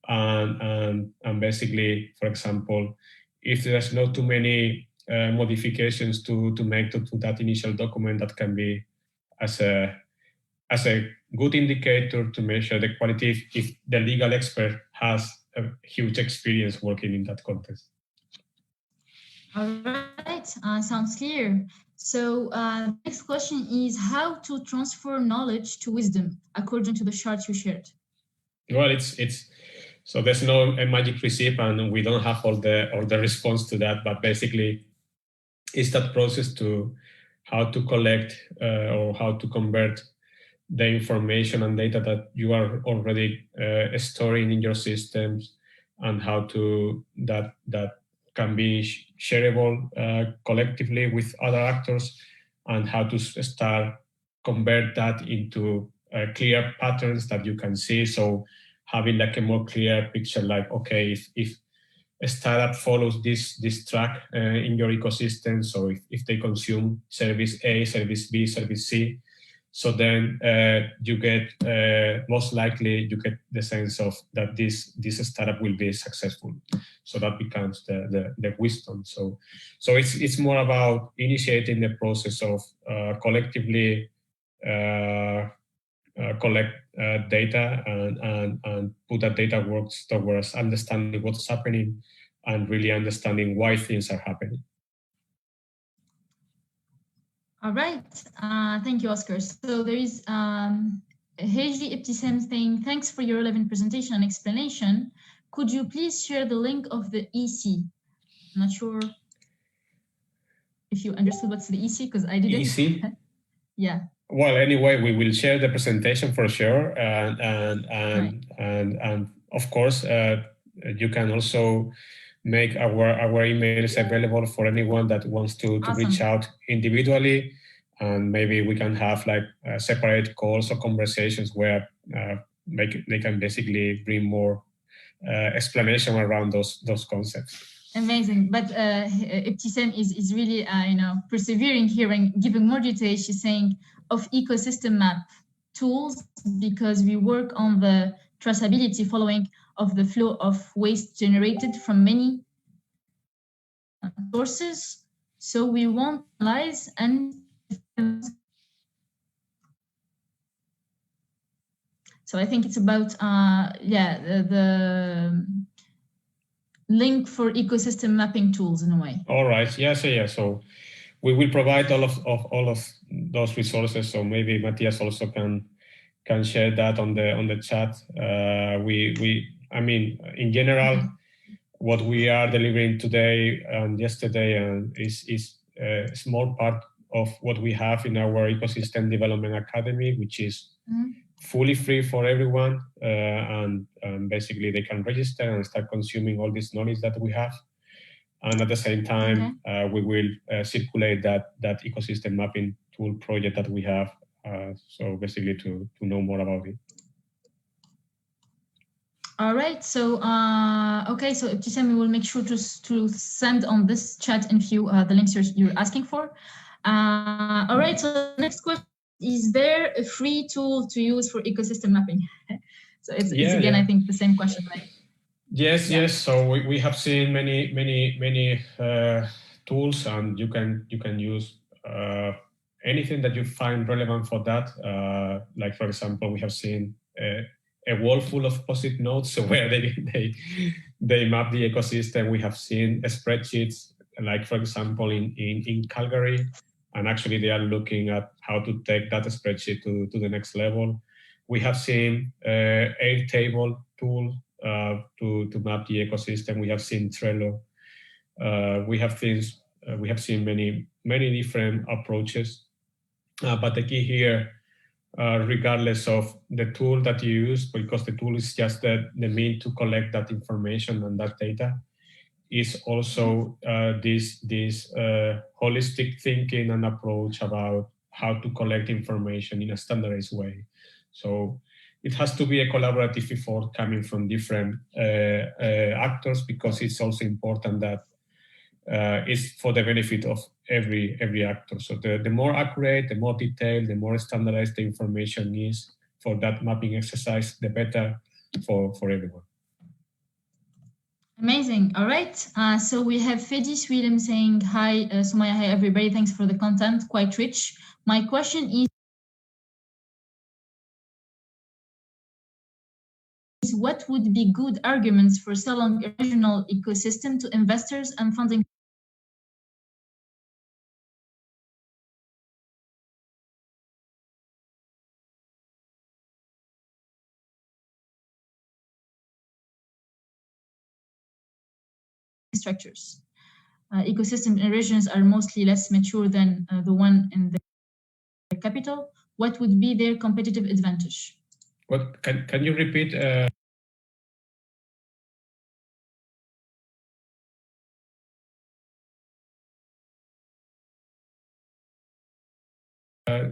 and basically, for example, if there's not too many modifications to make to that initial document, that can be as a good indicator to measure the quality if the legal expert has a huge experience working in that context. All right, sounds clear. So the next question is how to transfer knowledge to wisdom according to the charts you shared. Well, it's so there's no a magic recipe, and we don't have all the response to that. But basically, it's that process to how to collect or how to convert the information and data that you are already storing in your systems, and how to that can be shareable collectively with other actors, and how to start convert that into clear patterns that you can see. So having like a more clear picture, like, okay, if a startup follows this track in your ecosystem, so if they consume service A, service B, service C, so then you get most likely you get the sense of that this startup will be successful. So that becomes the wisdom. So it's more about initiating the process of collectively collect data and put that data works towards understanding what's happening and really understanding why things are happening. All right, thank you, Oscar. So there is Heji Ibtisam saying, thanks for your relevant presentation and explanation. Could you please share the link of the EC? I'm not sure if you understood what's the EC, because I didn't. EC? Yeah. Well, anyway, we will share the presentation for sure, and of course, you can also make our emails available for anyone that wants to Awesome. reach out individually, and maybe we can have like separate calls or conversations where they can basically bring more explanation around those concepts. Amazing, but Ibtisam is really persevering here and giving more details. She's saying of ecosystem map tools, because we work on the traceability following of the flow of waste generated from many sources. So we want to analyze and so I think it's about the link for ecosystem mapping tools in a way. All right. Yes. Yeah. So we will provide all of those resources. So maybe Matthias also can share that on the chat. I mean, in general, what we are delivering today and yesterday is a small part of what we have in our Ecosystem Development Academy, which is fully free for everyone, and basically they can register and start consuming all this knowledge that we have. And at the same time, we will circulate that ecosystem mapping tool project that we have. So basically to know more about it. All right. So okay. So Ibtisam, we will make sure to send on this chat in few the links you're asking for. All right. So the next question: is there a free tool to use for ecosystem mapping? So it's again, I think the same question, right? Yes, yes. So we have seen many tools, and you can use anything that you find relevant for that. Like for example, we have seen a wall full of post-it notes where they map the ecosystem. We have seen spreadsheets, like for example in Calgary, and actually they are looking at how to take that spreadsheet to the next level. We have seen Airtable tool to map the ecosystem. We have seen Trello. We have seen many different approaches. But the key here, regardless of the tool that you use, because the tool is just the mean to collect that information and that data, is also this holistic thinking and approach about how to collect information in a standardized way. So it has to be a collaborative effort coming from different actors, because it's also important that it's for the benefit of every actor. So the more accurate, the more detailed, the more standardized the information is for that mapping exercise, the better for everyone. Amazing. All right. So we have Fedi Sweden saying, hi, Sumaya, hi, everybody. Thanks for the content. Quite rich. My question is, is what would be good arguments for selling a regional ecosystem to investors and funding structures. Ecosystem in regions are mostly less mature than the one in the capital. What would be their competitive advantage? What can you repeat?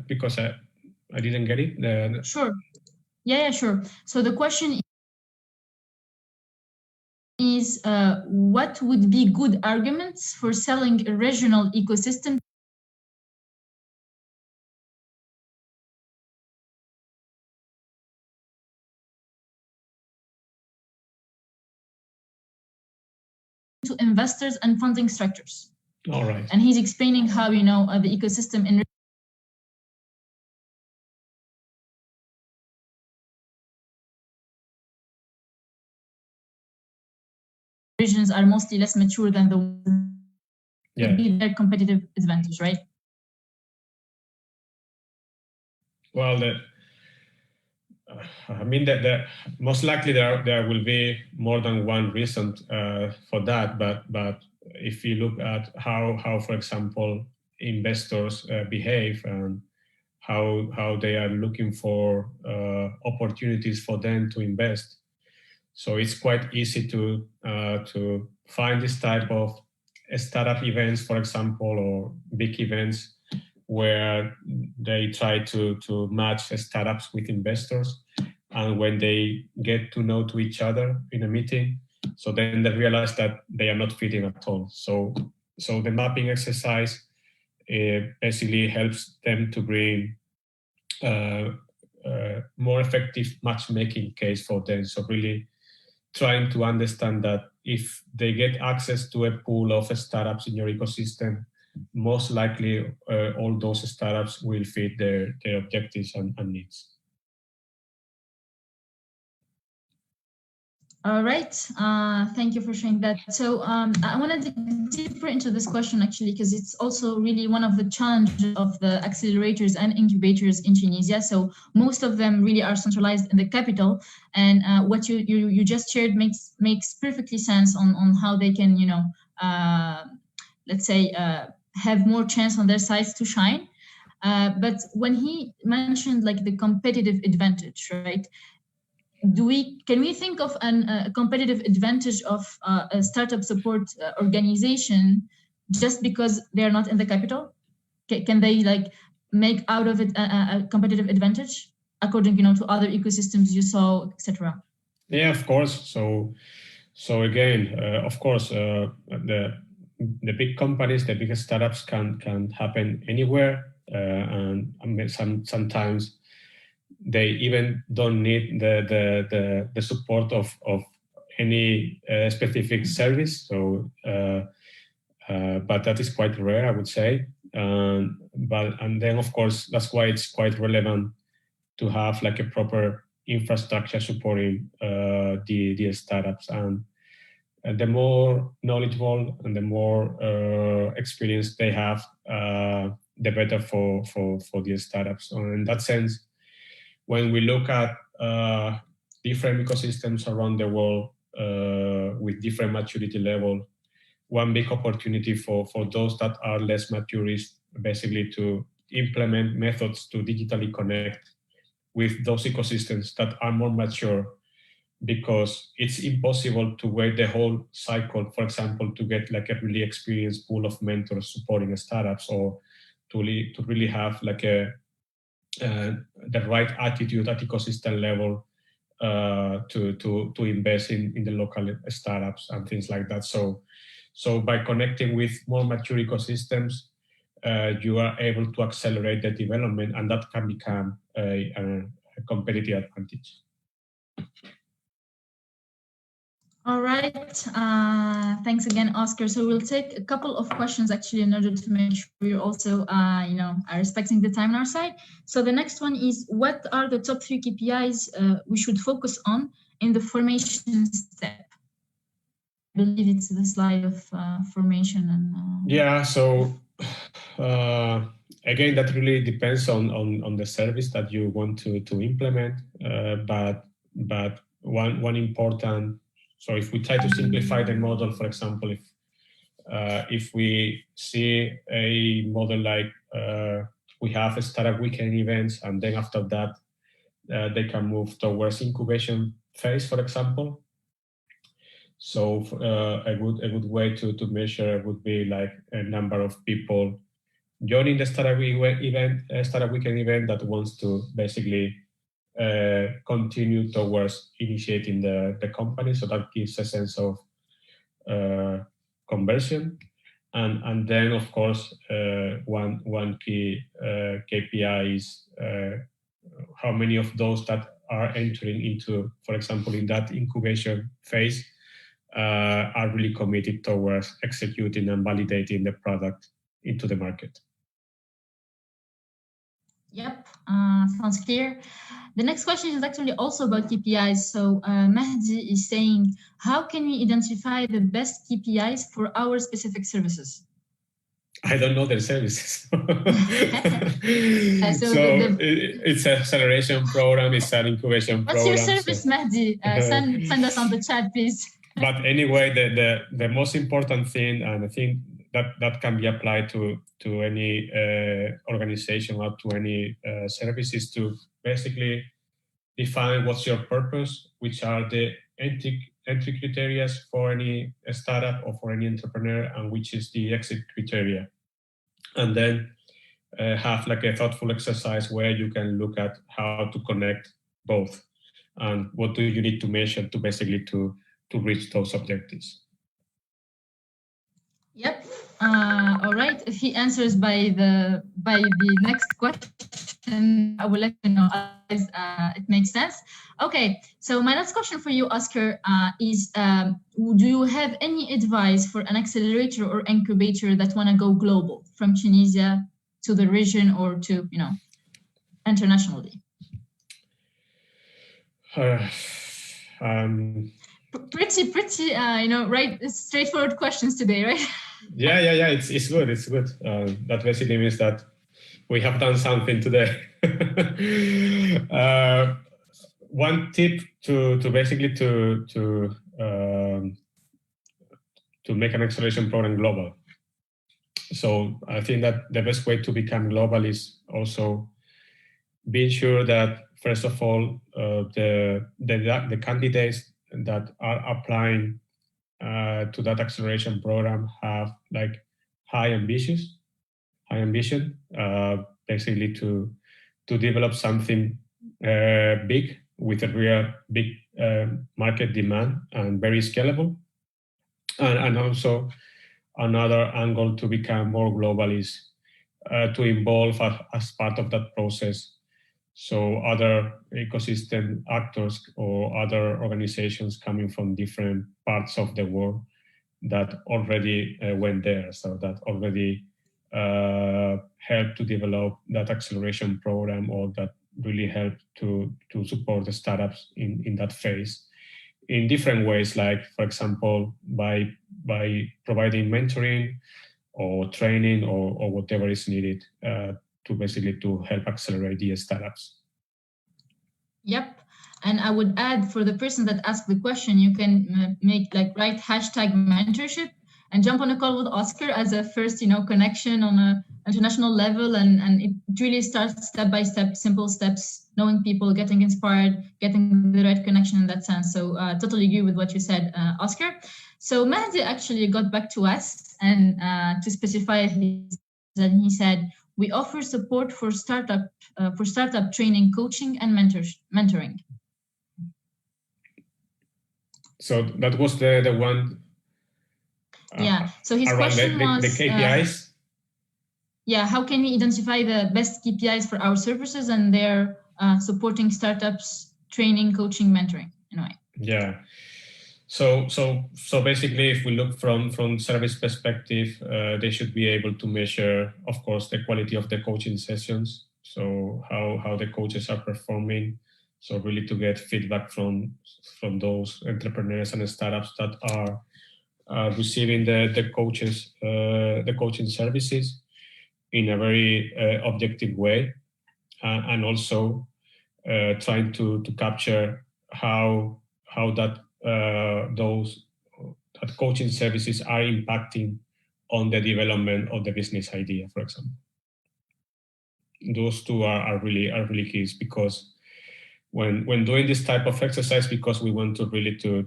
Because I didn't get it. Sure. Yeah, sure. So the question is, what would be good arguments for selling a regional ecosystem to investors and funding structures? All right. And he's explaining how, the ecosystem in regions are mostly less mature than the would be their competitive advantage, right? Well, I mean that most likely there will be more than one reason for that, but if you look at how for example investors behave and how they are looking for opportunities for them to invest, so it's quite easy to find this type of startup events, for example, or big events where they try to match startups with investors. And when they get to know to each other in a meeting, so then they realize that they are not fitting at all. So the mapping exercise basically helps them to bring more effective matchmaking case for them. So really trying to understand that if they get access to a pool of startups in your ecosystem, most likely all those startups will fit their objectives and needs. All right, thank you for sharing that. So I want to dig deeper into this question actually, because it's also really one of the challenges of the accelerators and incubators in Tunisia. So most of them really are centralized in the capital, and what you just shared makes perfectly sense on how they can, let's say, have more chance on their sides to shine. But when he mentioned like the competitive advantage, right? Can we think of a competitive advantage of a startup support organization just because they're not in the capital? Can they like make out of it a competitive advantage according to other ecosystems you saw, etc.? Yeah, of course. So again, of course, the big companies, the biggest startups can happen anywhere, and sometimes they even don't need the support of any specific service. So, but that is quite rare, I would say. And then of course that's why it's quite relevant to have like a proper infrastructure supporting the startups. And the more knowledgeable and the more experience they have, the better for the startups. So in that sense, when we look at different ecosystems around the world with different maturity level, one big opportunity for those that are less mature is basically to implement methods to digitally connect with those ecosystems that are more mature, because it's impossible to wait the whole cycle, for example, to get like a really experienced pool of mentors supporting startups, or to really have like the right attitude at ecosystem level to invest in the local startups and things like that. So by connecting with more mature ecosystems, you are able to accelerate the development, and that can become a competitive advantage. All right. Thanks again, Oscar. So we'll take a couple of questions actually in order to make sure we're also, are respecting the time on our side. So the next one is, what are the top 3 KPIs we should focus on in the formation step? I believe it's the slide of formation and. Yeah. So again, that really depends on the service that you want to implement. But one important. So if we try to simplify the model, for example, if we see a model like we have a startup weekend events, and then after that they can move towards incubation phase, for example. So a good way to measure would be like a number of people joining the startup weekend event that wants to basically continue towards initiating the company. So that gives a sense of conversion. And then, of course, one key KPI is how many of those that are entering into, for example, in that incubation phase, are really committed towards executing and validating the product into the market. Yep, sounds clear. The next question is actually also about KPIs. So Mahdi is saying, how can we identify the best KPIs for our specific services? I don't know their services. It's an acceleration program, it's an incubation program. What's your service, Mahdi? Send us on the chat, please. But anyway, the most important thing, and I think that can be applied to any organization or to any service, is to basically define what's your purpose, which are the entry criteria for any startup or for any entrepreneur, and which is the exit criteria. And then have like a thoughtful exercise where you can look at how to connect both, and what do you need to measure to basically to reach those objectives. Yep. All right. If he answers by the next question, I will let you know. Otherwise, it makes sense. Okay. So my last question for you, Oscar, is: do you have any advice for an accelerator or incubator that want to go global, from Tunisia to the region or to internationally? Pretty, right? It's straightforward questions today, right? Yeah. It's good. It's good. That basically means that we have done something today. One tip to basically to make an acceleration program global. So I think that the best way to become global is also being sure that, first of all, the candidates that are applying to that acceleration program have like high ambition, basically to develop something big with a real big market demand and very scalable. And also another angle to become more global is to involve as part of that process. So other ecosystem actors or other organizations coming from different parts of the world that already went there, so that already helped to develop that acceleration program, or that really helped to support the startups in that phase in different ways, like, for example, by providing mentoring or training or whatever is needed to basically to help accelerate the startups. Yep. And I would add, for the person that asked the question, you can write hashtag mentorship and jump on a call with Oscar as a first, connection on an international level. And it really starts step by step, simple steps, knowing people, getting inspired, getting the right connection in that sense. So totally agree with what you said, Oscar. So Mahdi actually got back to us and to specify, he said, we offer support for startup training, coaching, and mentoring. So that was the one. Yeah. So his question was the KPIs. Yeah. How can we identify the best KPIs for our services and their supporting startups, training, coaching, mentoring in a way? Yeah. So basically, if we look from service perspective, they should be able to measure, of course, the quality of the coaching sessions. So how the coaches are performing. So really to get feedback from those entrepreneurs and startups that are receiving the coaching services in a very objective way, and also trying to capture how that coaching services are impacting on the development of the business idea, for example. Those two are really keys, because when doing this type of exercise, because we want to really to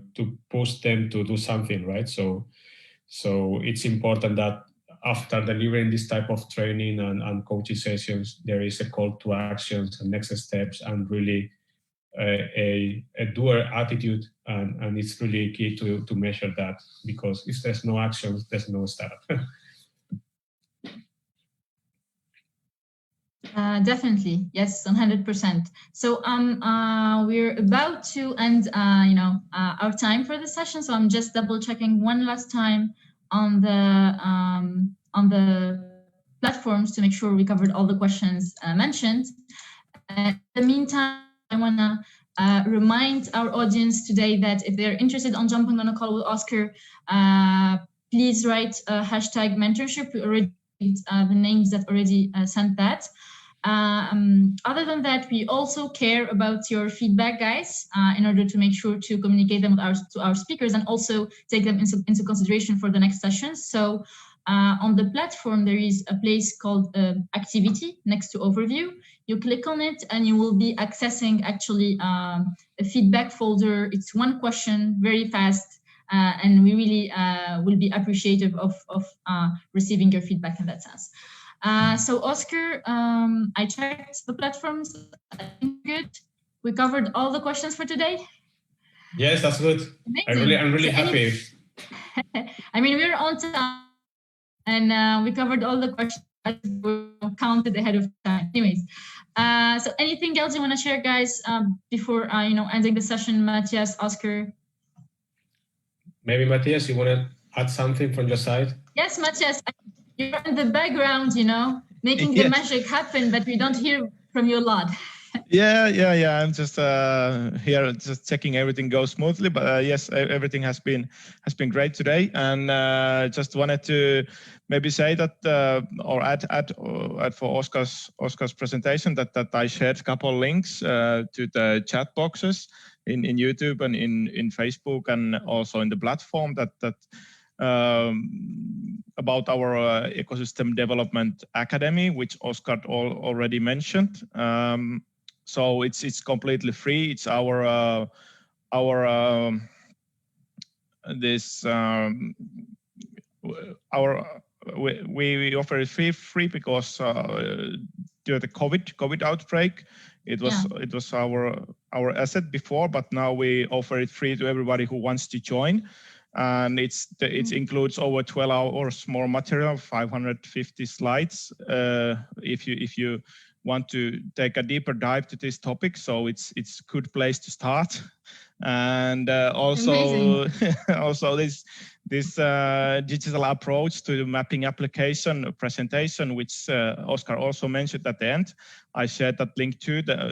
push them to do something, right? So it's important that after delivering this type of training and coaching sessions, there is a call to actions and next steps, and really a doer attitude, and it's really key to measure that, because if there's no actions, there's no startup. Definitely, yes, 100%. So we're about to end, our time for the session. So I'm just double checking one last time on the platforms to make sure we covered all the questions mentioned. In the meantime, I want to remind our audience today that if they're interested on jumping on a call with Óscar, please write hashtag mentorship. We already the names that already sent that. Other than that, we also care about your feedback, guys, in order to make sure to communicate them to our speakers, and also take them into consideration for the next sessions. So on the platform, there is a place called activity next to overview. You click on it and you will be accessing actually a feedback folder. It's one question, very fast. And we really will be appreciative of receiving your feedback in that sense. So Óscar, I checked the platforms. I think good. We covered all the questions for today. Yes, that's good. Amazing. I'm really happy. I mean, we're on time, and we covered all the questions. We counted ahead of time. Anyways, so anything else you want to share, guys, before ending the session? Matthias, Óscar. Maybe Matthias, you want to add something from your side? Yes, Matthias, you're in the background, making the magic happen, but we don't hear from you a lot. Yeah. I'm just here, just checking everything goes smoothly. But yes, everything has been great today, and just wanted to maybe say that or add for Óscar's presentation that I shared a couple of links to the chat boxes in YouTube and in Facebook, and also in the platform that about our ecosystem development academy, which Óscar already mentioned. So it's completely free. It's our we offer it free because due to the COVID outbreak, it was our asset before, but now we offer it free to everybody who wants to join. And it includes over 12 hours more material, 550 slides. If you want to take a deeper dive to this topic, so it's a good place to start. And also this digital approach to the mapping application presentation, which Óscar also mentioned at the end. I shared that link too.